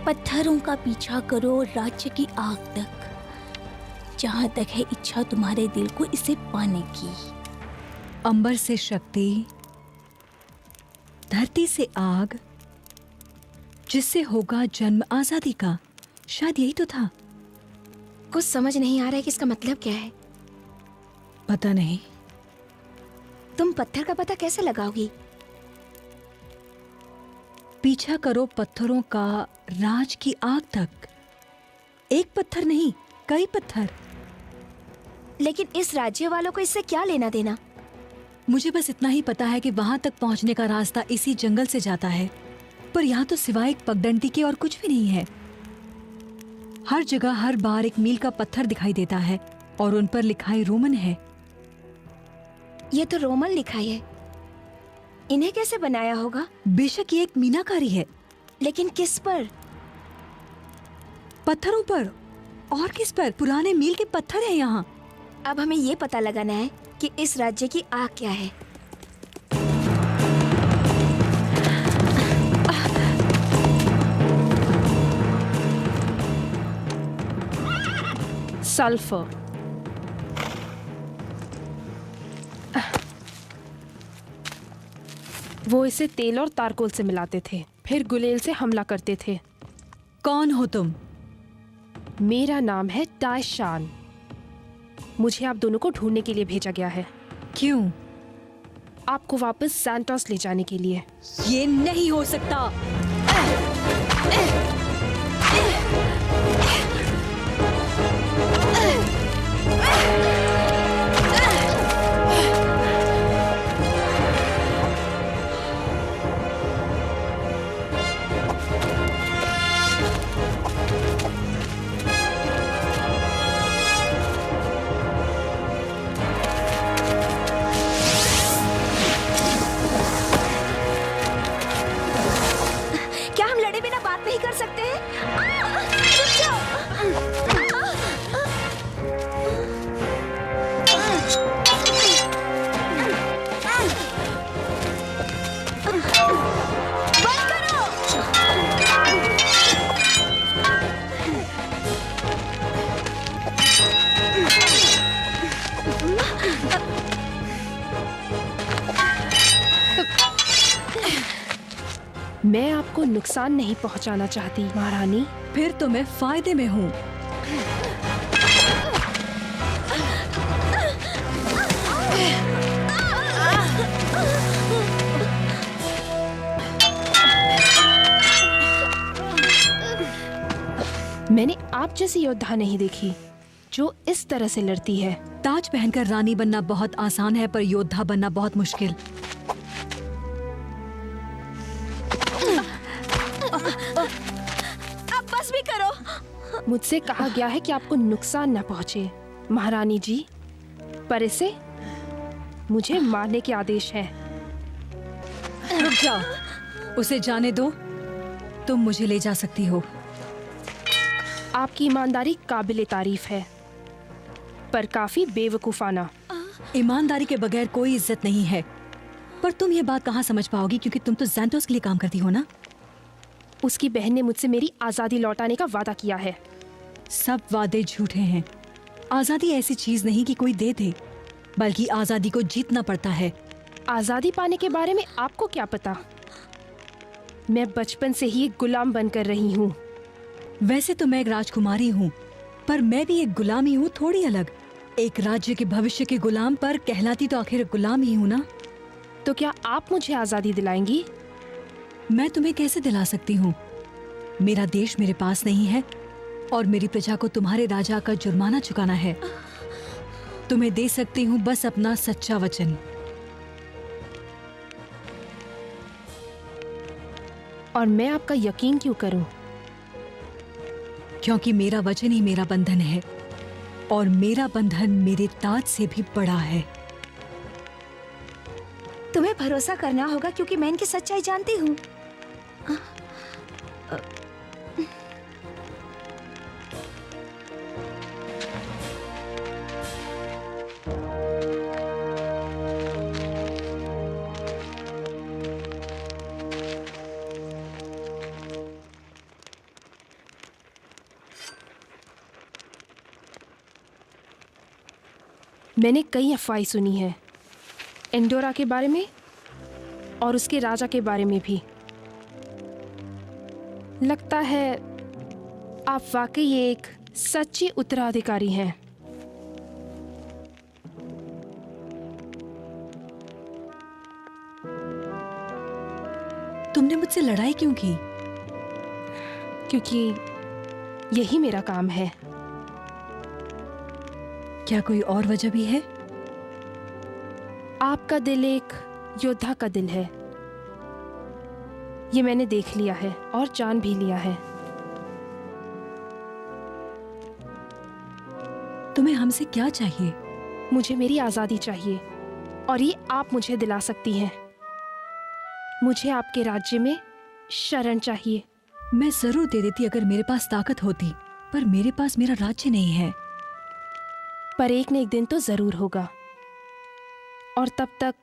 पत्थरों का पीछा करो राज्य की आग तक, जहां तक है इच्छा तुम्हारे दिल को इसे पाने की। अंबर से शक्ति, धरती से आग, जिससे होगा जन्म आजादी का। शायद यही तो था। कुछ समझ नहीं आ रहा है कि इसका मतलब क्या है। पता नहीं। तुम पत्थर का पता कैसे लगाओगी? पीछा करो पत्थरों का राज की आग तक। एक पत्थर नहीं, कई पत्थर। लेकिन इस राज्य वालों को इससे क्या लेना देना? मुझे बस इतना ही पता है कि वहां तक पहुंचने का रास्ता इसी जंगल से जाता है, पर यहाँ तो सिवाय एक पगडंडी के और कुछ भी नहीं है। हर जगह हर बार एक मील का पत्थर दिखाई देता है और उन पर लिखाई रोमन है। ये तो रोमन लिखाई है। इन्हें कैसे बनाया होगा? बेशक ये एक मीनाकारी है, लेकिन किस पर? पत्थरों पर। और किस पर? पुराने मील के पत्थर हैं यहाँ। अब हमें ये पता लगाना है कि इस राज्य की आग क्या है। सल्फर। वो इसे तेल और तारकोल से मिलाते थे, फिर गुलेल से हमला करते थे। कौन हो तुम? मेरा नाम है टाइशान। मुझे आप दोनों को ढूंढने के लिए भेजा गया है। क्यों? आपको वापस सैंटोस ले जाने के लिए। ये नहीं हो सकता। क्या हम लड़े बिना बात नहीं कर सकते हैं? रुक जाओ। बंद करो। मैं आपको नुकसान नहीं पहुंचाना चाहती महारानी। फिर तो मैं फायदे में हूँ। मैंने आप जैसी योद्धा नहीं देखी जो इस तरह से लड़ती है। ताज पहनकर रानी बनना बहुत आसान है, पर योद्धा बनना बहुत मुश्किल। अब बस भी करो। मुझसे कहा गया है कि आपको नुकसान न पहुंचे महारानी जी, पर इसे मुझे मारने के आदेश हैं। रुक जाओ, उसे जाने दो। तुम मुझे ले जा सकती हो। आपकी ईमानदारी काबिले तारीफ है, पर काफी बेवकूफाना। ईमानदारी के बगैर कोई इज्जत नहीं है। पर तुम ये बात कहाँ समझ पाओगी, क्योंकि तुम तो ज़ैंथोस के लिए काम करती हो ना। उसकी बहन ने मुझसे मेरी आजादी लौटाने का वादा किया है। सब वादे झूठे हैं। आजादी ऐसी चीज नहीं कि कोई दे दे, बल्कि आजादी को जीतना पड़ता है। आजादी पाने के बारे में आपको क्या पता? मैं बचपन से ही एक गुलाम बनकर रही हूँ। वैसे तो मैं एक राजकुमारी हूँ, पर मैं भी एक गुलाम ही हूँ, थोड़ी अलग। एक राज्य के भविष्य के गुलाम, पर कहलाती तो आखिर गुलाम ही हूँ ना। तो क्या आप मुझे आजादी दिलाएंगी? मैं तुम्हें कैसे दिला सकती हूँ? मेरा देश मेरे पास नहीं है, और मेरी प्रजा को तुम्हारे राजा का जुर्माना चुकाना है। तुम्हें दे सकती हूँ बस अपना सच्चा वचन। और मैं आपका यकीन क्यों करूं? क्योंकि मेरा वचन ही मेरा बंधन है, और मेरा बंधन मेरे ताज से भी बड़ा है। तुम्हें भरोसा करना होगा, क्योंकि मैं इनकी सच्चाई जानती हूँ। मैंने कई अफवाहें सुनी हैं एंडोरा के बारे में और उसके राजा के बारे में भी। लगता है आप वाकई एक सच्चे उत्तराधिकारी हैं। तुमने मुझसे लड़ाई क्यों की? क्योंकि यही मेरा काम है। क्या कोई और वजह भी है? आपका दिल एक योद्धा का दिल है, ये मैंने देख लिया है और जान भी लिया है। तुम्हें हमसे क्या चाहिए? मुझे मेरी आजादी चाहिए, और ये आप मुझे दिला सकती हैं। मुझे आपके राज्य में शरण चाहिए। मैं जरूर दे देती अगर मेरे पास ताकत होती, पर मेरे पास मेरा राज्य नहीं है। पर एक न एक दिन तो जरूर होगा, और तब तक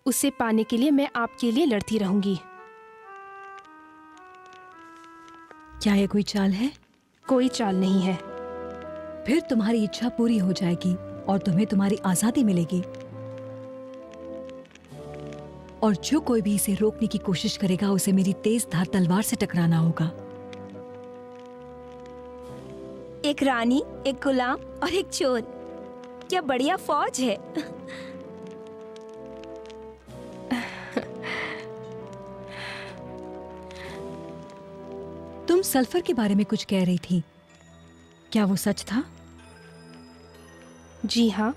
उसे पाने के लिए मैं आपके लिए लड़ती रहूंगी। क्या ये कोई चाल है? कोई चाल नहीं है। फिर तुम्हारी इच्छा पूरी हो जाएगी और तुम्हें तुम्हारी आजादी मिलेगी। और जो कोई भी इसे रोकने की कोशिश करेगा, उसे मेरी तेज धार तलवार से टकराना होगा। एक रानी, एक गुलाम और एक चोर, क्या बढ़िया फौज है। तुम सल्फर के बारे में कुछ कह रही थी, क्या वो सच था? जी हाँ,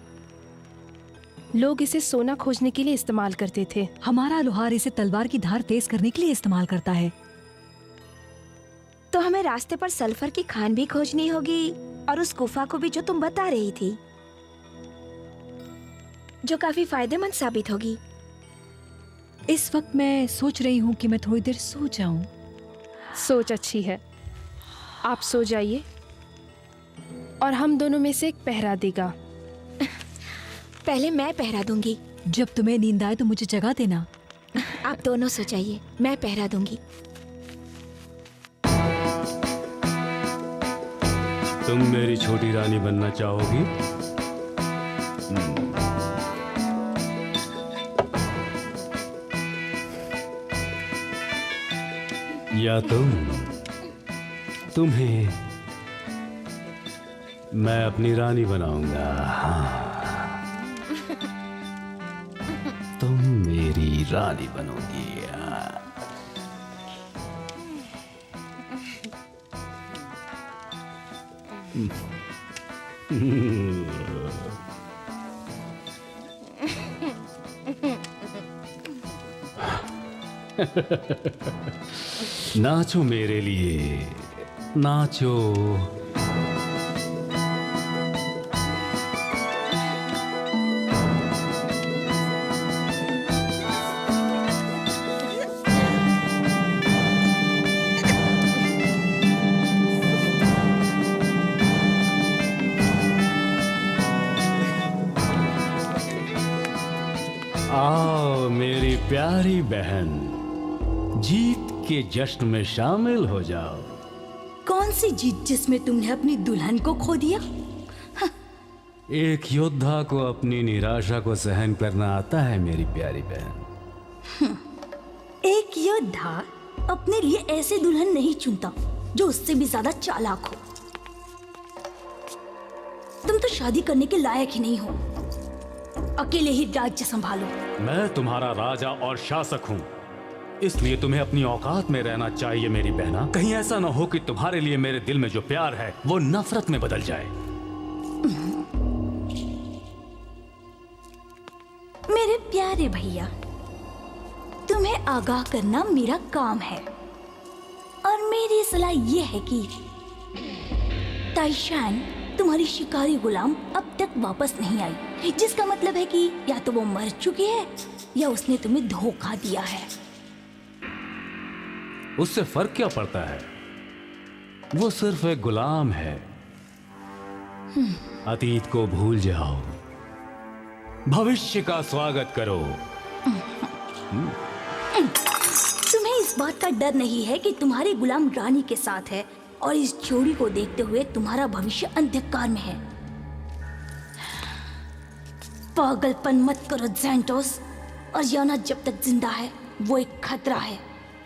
लोग इसे सोना खोजने के लिए इस्तेमाल करते थे। हमारा लोहार इसे तलवार की धार तेज करने के लिए इस्तेमाल करता है। तो हमें रास्ते पर सल्फर की खान भी खोजनी होगी, और उस गुफा को भी जो तुम बता रही थी, जो काफी फायदेमंद साबित होगी। इस वक्त मैं सोच रही हूँ कि मैं थोड़ी देर सो जाऊं। सोच अच्छी है, आप सो जाइए और हम दोनों में से एक पहरा देगा। पहले मैं पहरा दूंगी। जब तुम्हें नींद आए तो मुझे जगा देना। आप दोनों सो जाइए, मैं पहरा दूंगी। तुम मेरी छोटी रानी बनना चाहोगी? या तुम्हें मैं अपनी रानी बनाऊंगा। तुम मेरी रानी बनोगी। नाचो मेरे लिए, नाचो। आओ मेरी प्यारी बहन, जीत के जश्न में शामिल हो जाओ। कौन सी जीत जिसमें तुमने अपनी दुल्हन को खो दिया? एक योद्धा को अपनी निराशा को सहन करना आता है मेरी प्यारी बहन। एक योद्धा अपने लिए ऐसे दुल्हन नहीं चुनता जो उससे भी ज्यादा चालाक हो। तुम तो शादी करने के लायक ही नहीं हो। अकेले ही राज्य संभालो। मैं तुम्हारा राजा और शासक हूँ, इसलिए तुम्हें अपनी औकात में रहना चाहिए मेरी बहना। कहीं ऐसा ना हो कि तुम्हारे लिए मेरे दिल में जो प्यार है वो नफरत में बदल जाए। मेरे प्यारे भैया, तुम्हें आगाह करना मेरा काम है और मेरी सलाह यह है कि ताइशान तुम्हारी शिकारी गुलाम अब तक वापस नहीं आई, जिसका मतलब है कि या तो वो मर चुकी है या उसने तुम्हें धोखा दिया है। उससे फर्क क्या पड़ता है? वो सिर्फ एक गुलाम है। अतीत को भूल जाओ, भविष्य का स्वागत करो। तुम्हें इस बात का डर नहीं है कि तुम्हारी गुलाम रानी के साथ है और इस जोड़ी को देखते हुए तुम्हारा भविष्य अंधकार में है। पागलपन मत करो ज़ैंटोस, और याना जब तक जिंदा है वो एक खतरा है,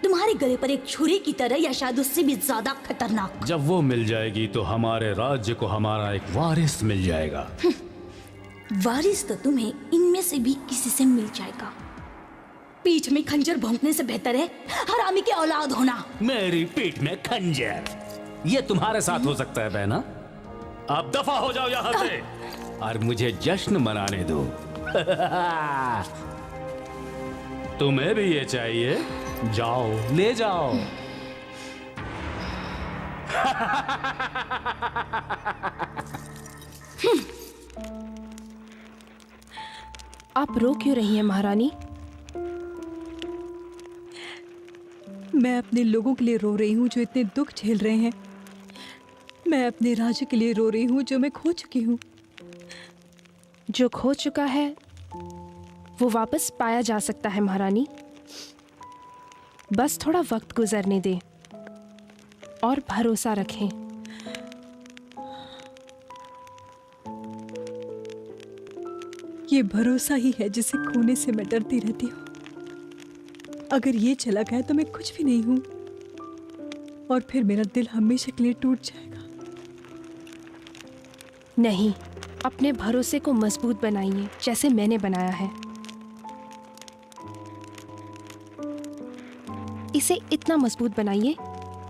तुम्हारे गले पर एक छुरी की तरह या शायद उससे भी ज्यादा खतरनाक। जब वो मिल जाएगी तो हमारे राज्य को हमारा एक वारिस मिल जाएगा। वारिस तो तुम्हें इनमें से भी किसी से मिल जाएगा। पीठ में खंजर भोंकने से बेहतर है हरामी के औलाद होना। मेरी पीठ में खंजर, ये तुम्हारे साथ हो सकता है बहना। अब दफा हो जाओ यहाँ से और मुझे जश्न मनाने दो। तुम्हें भी ये चाहिए? जाओ ले जाओ। आप रो क्यों रही हैं महारानी? मैं अपने लोगों के लिए रो रही हूँ जो इतने दुख झेल रहे हैं। मैं अपने राज्य के लिए रो रही हूँ जो मैं खो चुकी हूँ। जो खो चुका है वो वापस पाया जा सकता है महारानी। बस थोड़ा वक्त गुजरने दें और भरोसा रखें। ये भरोसा ही है जिसे खोने से मैं डरती रहती हूँ। अगर ये चला गया तो मैं कुछ भी नहीं हूँ और फिर मेरा दिल हमेशा के लिए टूट जाएगा। नहीं, अपने भरोसे को मजबूत बनाइए जैसे मैंने बनाया है। इसे इतना मजबूत बनाइए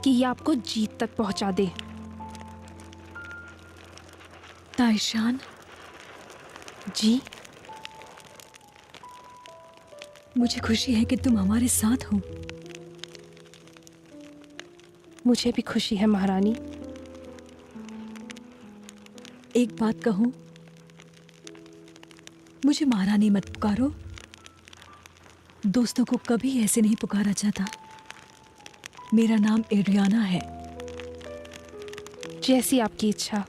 कि ये आपको जीत तक पहुंचा दे। ताइशान जी, मुझे खुशी है कि तुम हमारे साथ हो। मुझे भी खुशी है महारानी। एक बात कहूं, मुझे महारानी मत पुकारो। दोस्तों को कभी ऐसे नहीं पुकारा जाता। मेरा नाम एड्रियाना है। जैसी आपकी इच्छा।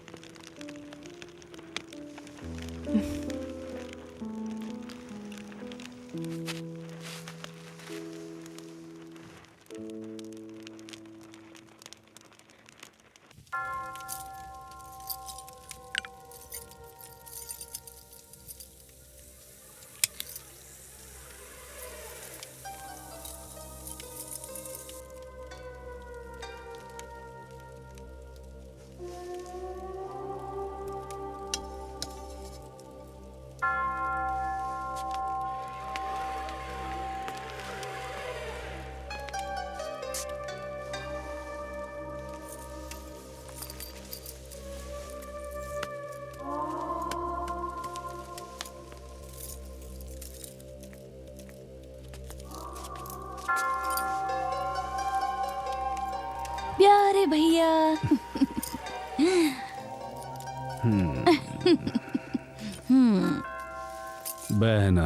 बहना,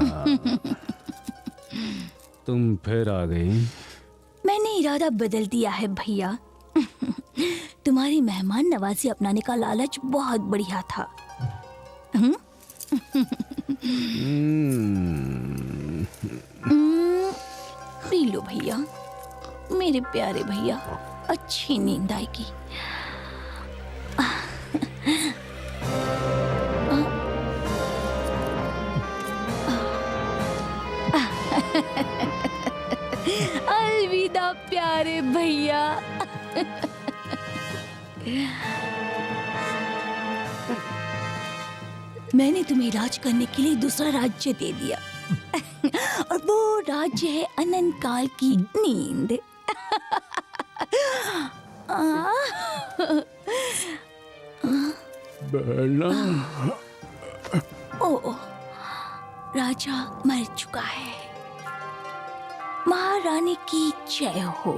तुम फिर आ गई। मैंने इरादा बदल दिया है भैया। तुम्हारी मेहमान नवाजी अपनाने का लालच बहुत बढ़िया था। पी लो भैया, मेरे प्यारे भैया, अच्छी नींद आएगी। अलविदा प्यारे भैया। मैंने तुम्हें राज करने के लिए दूसरा राज्य दे दिया और वो राज्य है अनंत काल की नींद। बहना, ओ, राजा मर चुका है। महारानी की जय हो।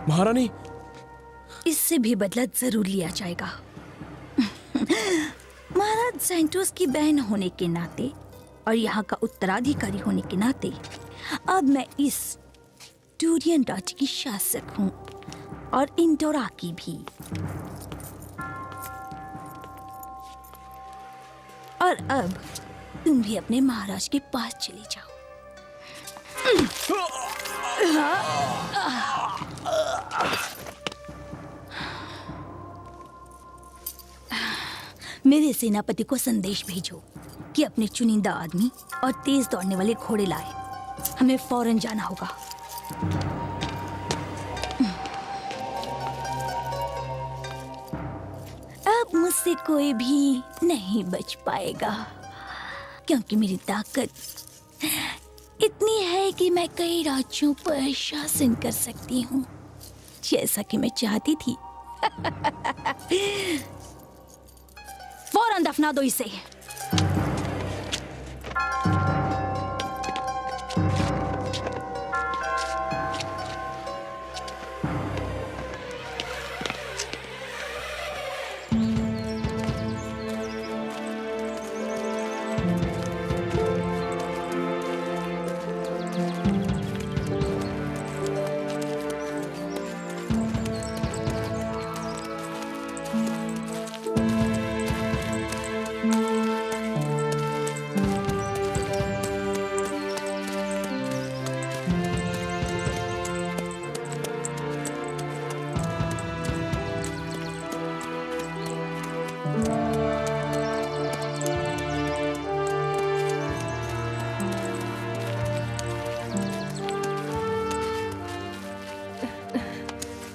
महारानी, इससे भी बदला जरूर लिया जाएगा। महाराज सेंटोस की बहन होने के नाते और यहाँ का उत्तराधिकारी होने के नाते अब मैं इस टूरियन राज्य की शासक हूँ और इंडोरा की भी। और अब तुम भी अपने महाराज के पास चले जाओ। मेरे सेनापति को संदेश भेजो कि अपने चुनिंदा आदमी और तेज दौड़ने वाले घोड़े लाए। हमें फौरन जाना होगा। अब मुझसे कोई भी नहीं बच पाएगा, क्योंकि मेरी ताकत इतनी है कि मैं कई राज्यों पर शासन कर सकती हूँ, जैसा कि मैं चाहती थी। फौरन दफना दो इसे।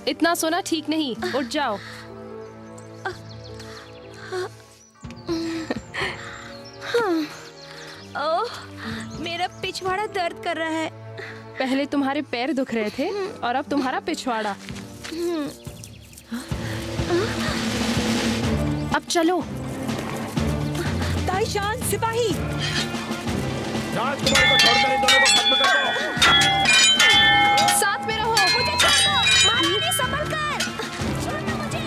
इतना सोना ठीक नहीं, उठ जाओ। ओह, मेरा पिछवाड़ा दर्द कर रहा है। पहले तुम्हारे पैर दुख रहे थे और अब तुम्हारा पिछवाड़ा। अब चलो। ताईशान, सिपाही, राजकुमारी को छोड़कर इन दोनों को खत्म कर दो। साथ में रहो। मुझे छोड़ दो, महारानी संभल कर। छोड़ो मुझे।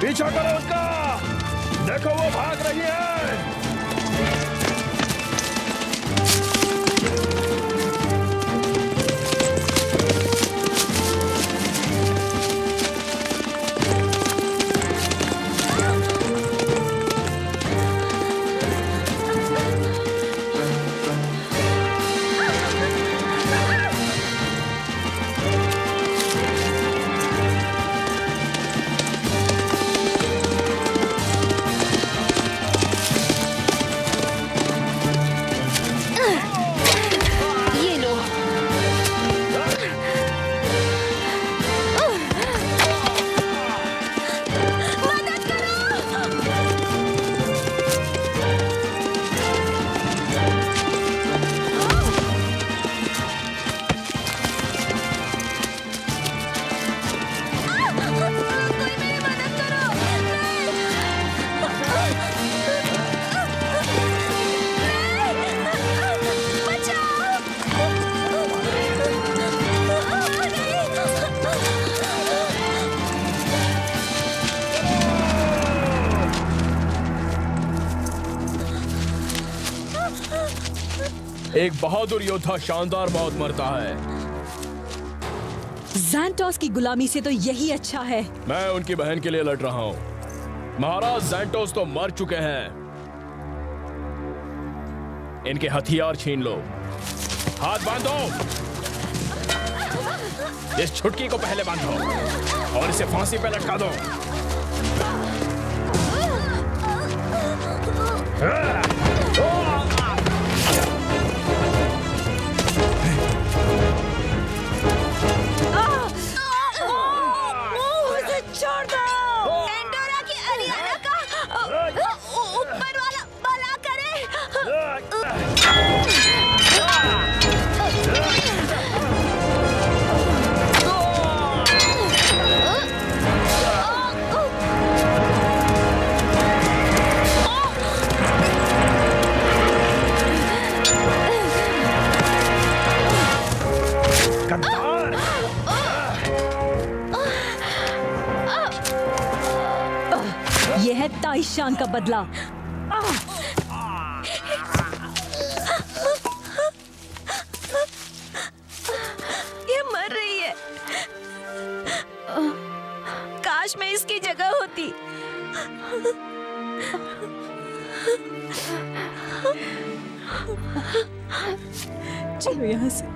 पीछा करो उसका, देखो वो भाग रही है। एक बहादुर योद्धा शानदार मौत मरता है। ज़ैंटोस की गुलामी से तो यही अच्छा है। मैं उनकी बहन के लिए लड़ रहा हूँ। महाराज ज़ैंटोस तो मर चुके हैं। इनके हथियार छीन लो। हाथ बांधो। इस छुटकी को पहले बांधो और इसे फांसी पे लटका दो। छोड़ दो। एंडोरा की अरियाना का ऊपर वाला भला करे। यह है ताइशान का बदला। ये मर रही है। काश मैं इसकी जगह होती। चलो यहाँ से।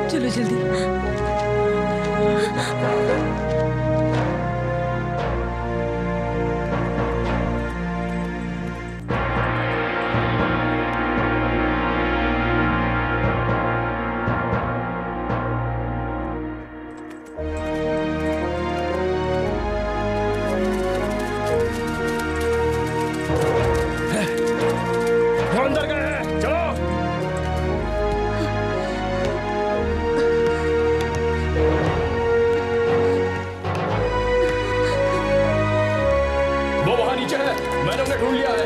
चलो जल्दी। वो अंदर गए। चलो। वो वहां नीचे है। मैंने उन्हें ढूंढ लिया है।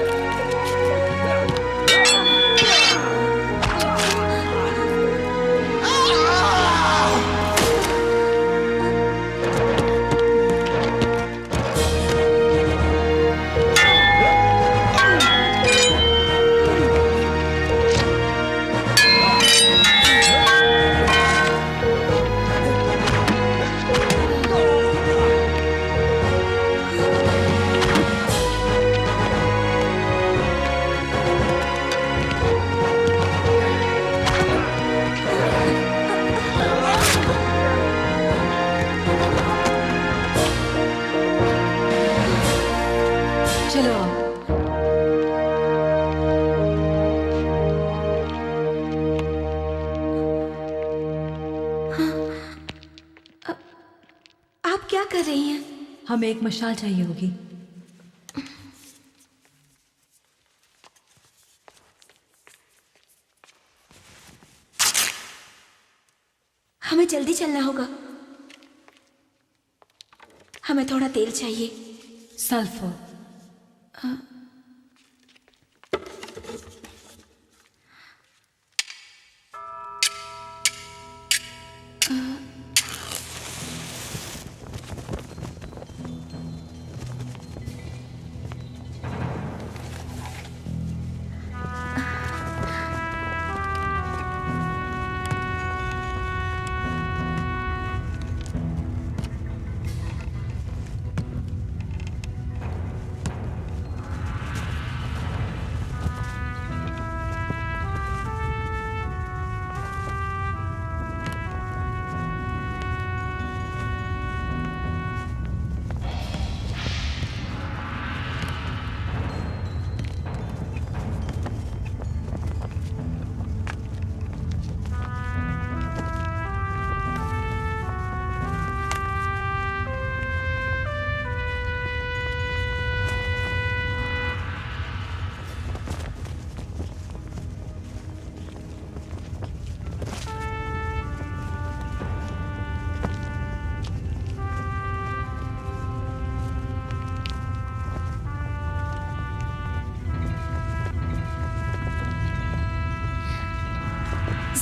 चलो आओ। आप क्या कर रही हैं? हमें एक मशाल चाहिए होगी। हमें जल्दी चलना होगा। हमें थोड़ा तेल चाहिए। सल्फर।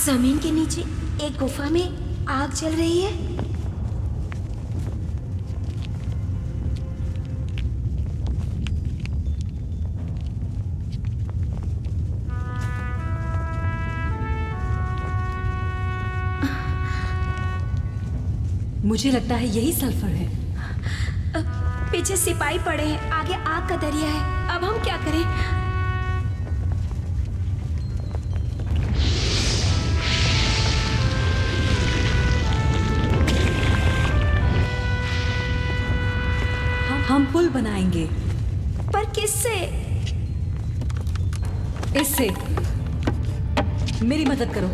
जमीन के नीचे एक गुफा में आग जल रही है। मुझे लगता है यही सल्फर है। पीछे सिपाही पड़े हैं, आगे आग का दरिया है। अब हम क्या करें? हम पुल बनाएंगे। पर किससे? इससे। मेरी मदद करो।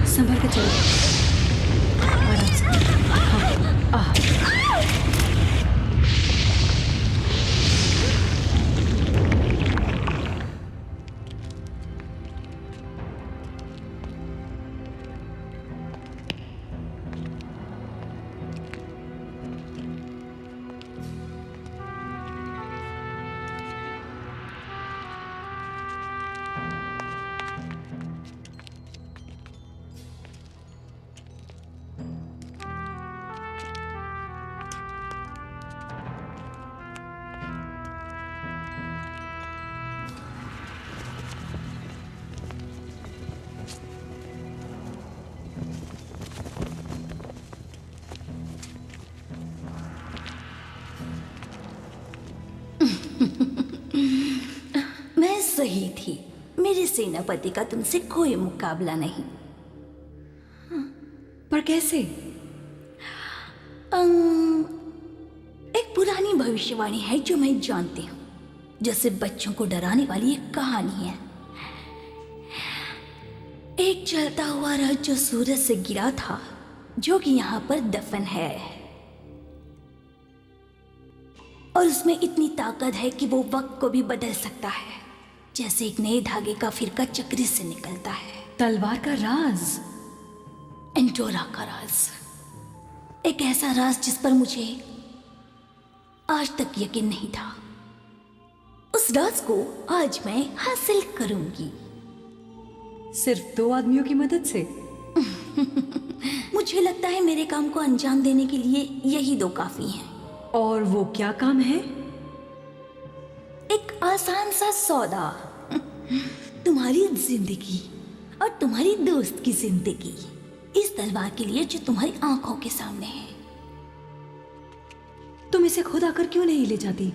संभल के चलो, आराम से। हाँ, मैं सही थी। मेरे सेनापति का तुमसे कोई मुकाबला नहीं। पर कैसे? एक पुरानी भविष्यवाणी है जो मैं जानती हूँ, जो सिर्फ बच्चों को डराने वाली एक कहानी है। एक चलता हुआ रथ जो सूरज से गिरा था, जो कि यहाँ पर दफन है, और उसमें इतनी ताकत है कि वो वक्त को भी बदल सकता है, जैसे एक नए धागे का फिरका चक्री से निकलता है। तलवार का राज, एंडोरा का राज, एक ऐसा राज जिस पर मुझे आज तक यकीन नहीं था। उस राज को आज मैं हासिल करूंगी, सिर्फ 2 आदमियों की मदद से। मुझे लगता है मेरे काम को अंजाम देने के लिए यही 2 काफी हैं। और वो क्या काम है? एक आसान सा सौदा। तुम्हारी जिंदगी और तुम्हारी दोस्त की जिंदगी इस तलवार के लिए जो तुम्हारी आंखों के सामने है। तुम इसे खुद आकर क्यों नहीं ले जाती?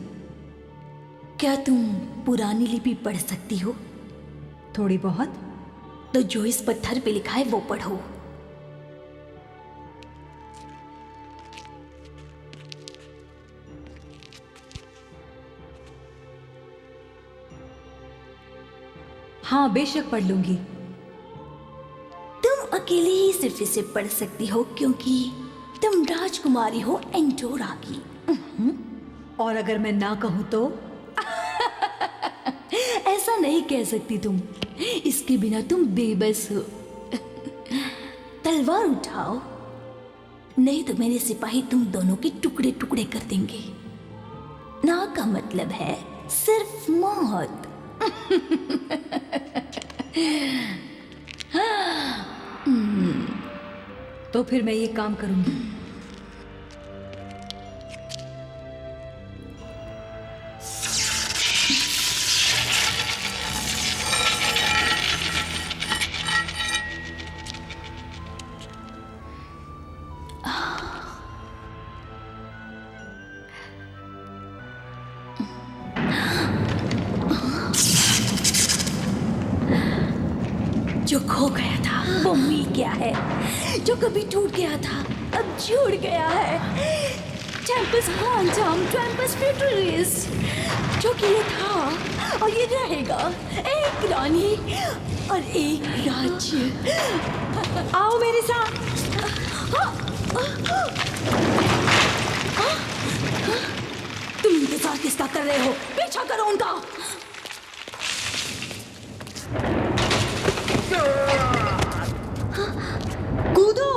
क्या तुम पुरानी लिपि पढ़ सकती हो? थोड़ी बहुत। तो जो इस पत्थर पे लिखा है वो पढ़ो। हाँ, बेशक पढ़ लूंगी। तुम अकेले ही सिर्फ इसे पढ़ सकती हो क्योंकि तुम राजकुमारी हो एंडोरा की। और अगर मैं ना कहूं तो? ऐसा नहीं कह सकती तुम, इसके बिना तुम बेबस हो। तलवार उठाओ, नहीं तो मेरे सिपाही तुम दोनों के टुकड़े टुकड़े कर देंगे। ना का मतलब है सिर्फ मौत। तो फिर मैं ये काम करूंगी। जो खो गया था वो मिल गया है, जो कभी टूट गया था अब जुड़ गया है। टेम्पस क्वांटम, टेम्पस फ्यूचरिस, जो कि ये था और ये रहेगा, एक रानी और एक राज्य। आओ मेरे साथ। तुम इंतजार किसका कर रहे हो? पीछा करो उनका। कूदो।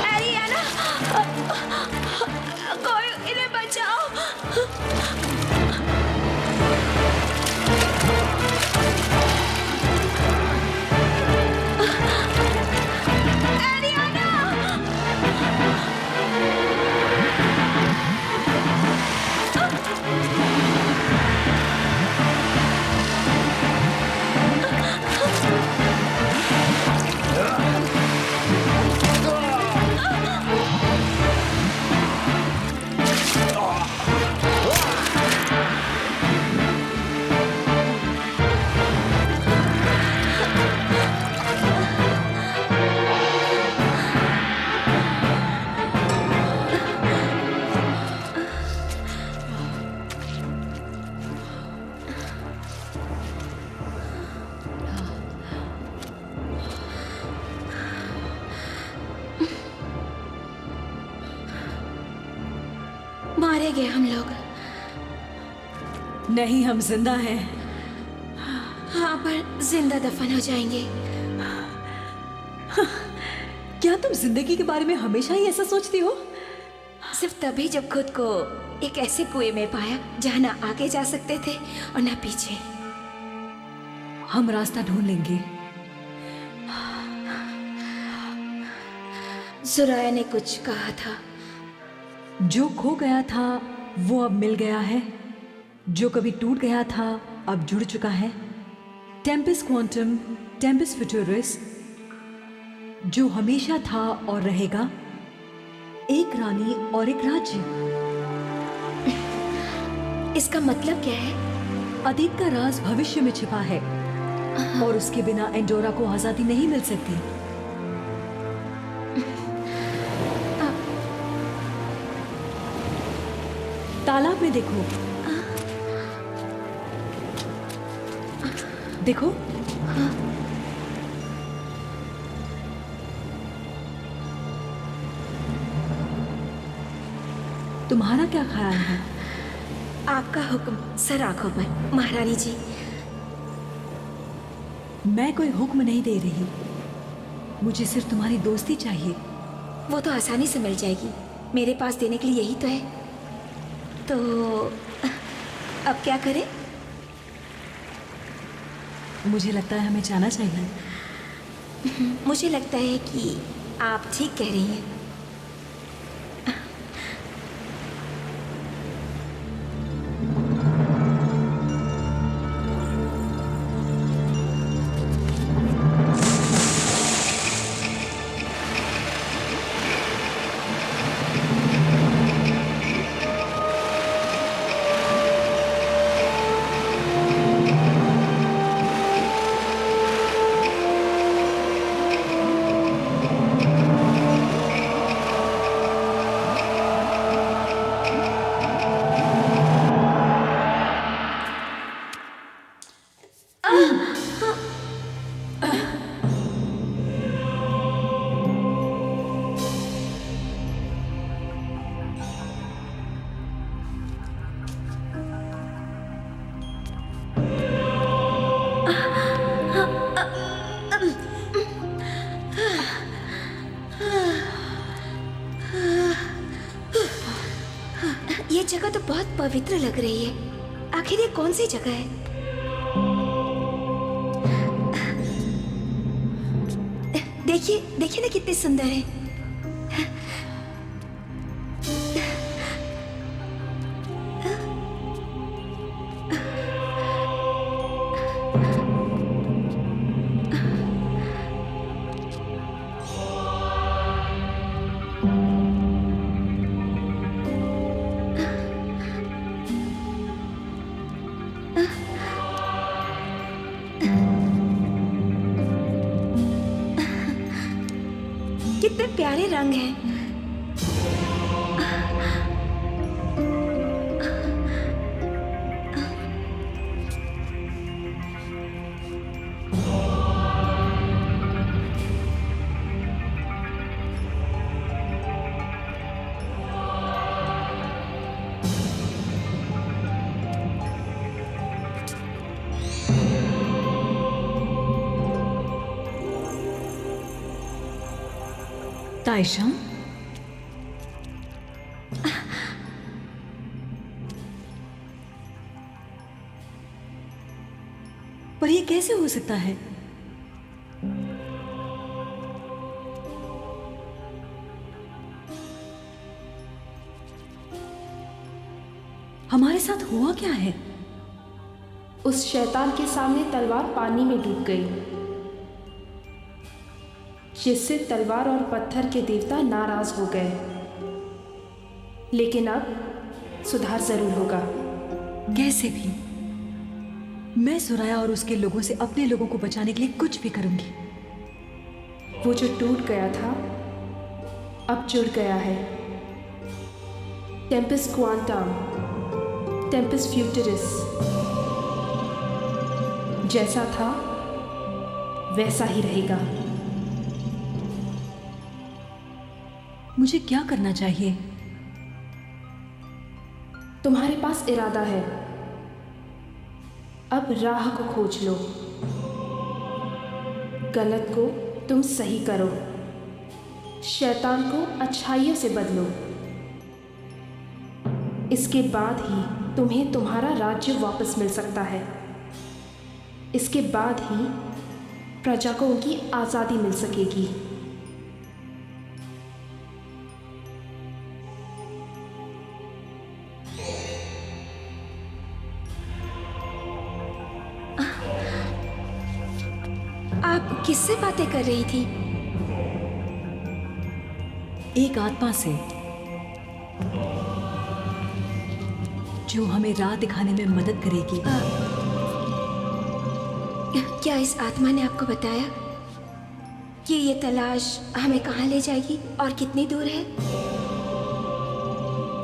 एरियाना, कोई इन्हें बचाओ। मारे गए हम लोग। नहीं, हम जिंदा हैं। हाँ, पर जिंदा दफन हो जाएंगे। क्या तुम जिंदगी के बारे में हमेशा ही ऐसा सोचती हो? सिर्फ तभी जब खुद को एक ऐसे कुएं में पाया जहाँ ना आगे जा सकते थे और ना पीछे। हम रास्ता ढूंढ लेंगे। सुराया ने कुछ कहा था। जो खो गया था वो अब मिल गया है, जो कभी टूट गया था अब जुड़ चुका है। टेम्पस क्वांटम, टेम्पस फ्यूचरिस, जो हमेशा था और रहेगा, एक रानी और एक राज्य। इसका मतलब क्या है? अतीत का राज भविष्य में छिपा है और उसके बिना एंडोरा को आजादी नहीं मिल सकती। तालाब में देखो। देखो, तुम्हारा क्या ख्याल है? आपका हुक्म सर आंखों पर, महारानी जी। मैं कोई हुक्म नहीं दे रही, मुझे सिर्फ तुम्हारी दोस्ती चाहिए। वो तो आसानी से मिल जाएगी, मेरे पास देने के लिए यही तो है। तो अब क्या करें? मुझे लगता है हमें जाना चाहिए। मुझे लगता है कि आप ठीक कह रही हैं। जगह तो बहुत पवित्र लग रही है। आखिर ये कौन सी जगह है? देखिए देखिए ना कितनी सुंदर है। कितने प्यारे रंग हैं। तायशा, पर ये कैसे हो सकता है? हमारे साथ हुआ क्या है? उस शैतान के सामने तलवार पानी में डूब गई, जिससे तलवार और पत्थर के देवता नाराज हो गए। लेकिन अब सुधार जरूर होगा। कैसे भी मैं सुराया और उसके लोगों से अपने लोगों को बचाने के लिए कुछ भी करूंगी। वो जो टूट गया था अब जुड़ गया है। टेम्पस क्वांटम, टेम्पस फ्यूटरिस, जैसा था वैसा ही रहेगा। मुझे क्या करना चाहिए? तुम्हारे पास इरादा है, अब राह को खोज लो। गलत को तुम सही करो, शैतान को अच्छाइयों से बदलो। इसके बाद ही तुम्हें तुम्हारा राज्य वापस मिल सकता है। इसके बाद ही प्रजा को उनकी आज़ादी मिल सकेगी। आप किससे बातें कर रही थी? एक आत्मा से, जो हमें राह दिखाने में मदद करेगी। क्या इस आत्मा ने आपको बताया कि ये तलाश हमें कहाँ ले जाएगी और कितनी दूर है?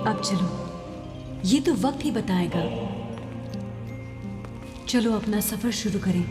अब चलो, ये तो वक्त ही बताएगा। चलो अपना सफर शुरू करें।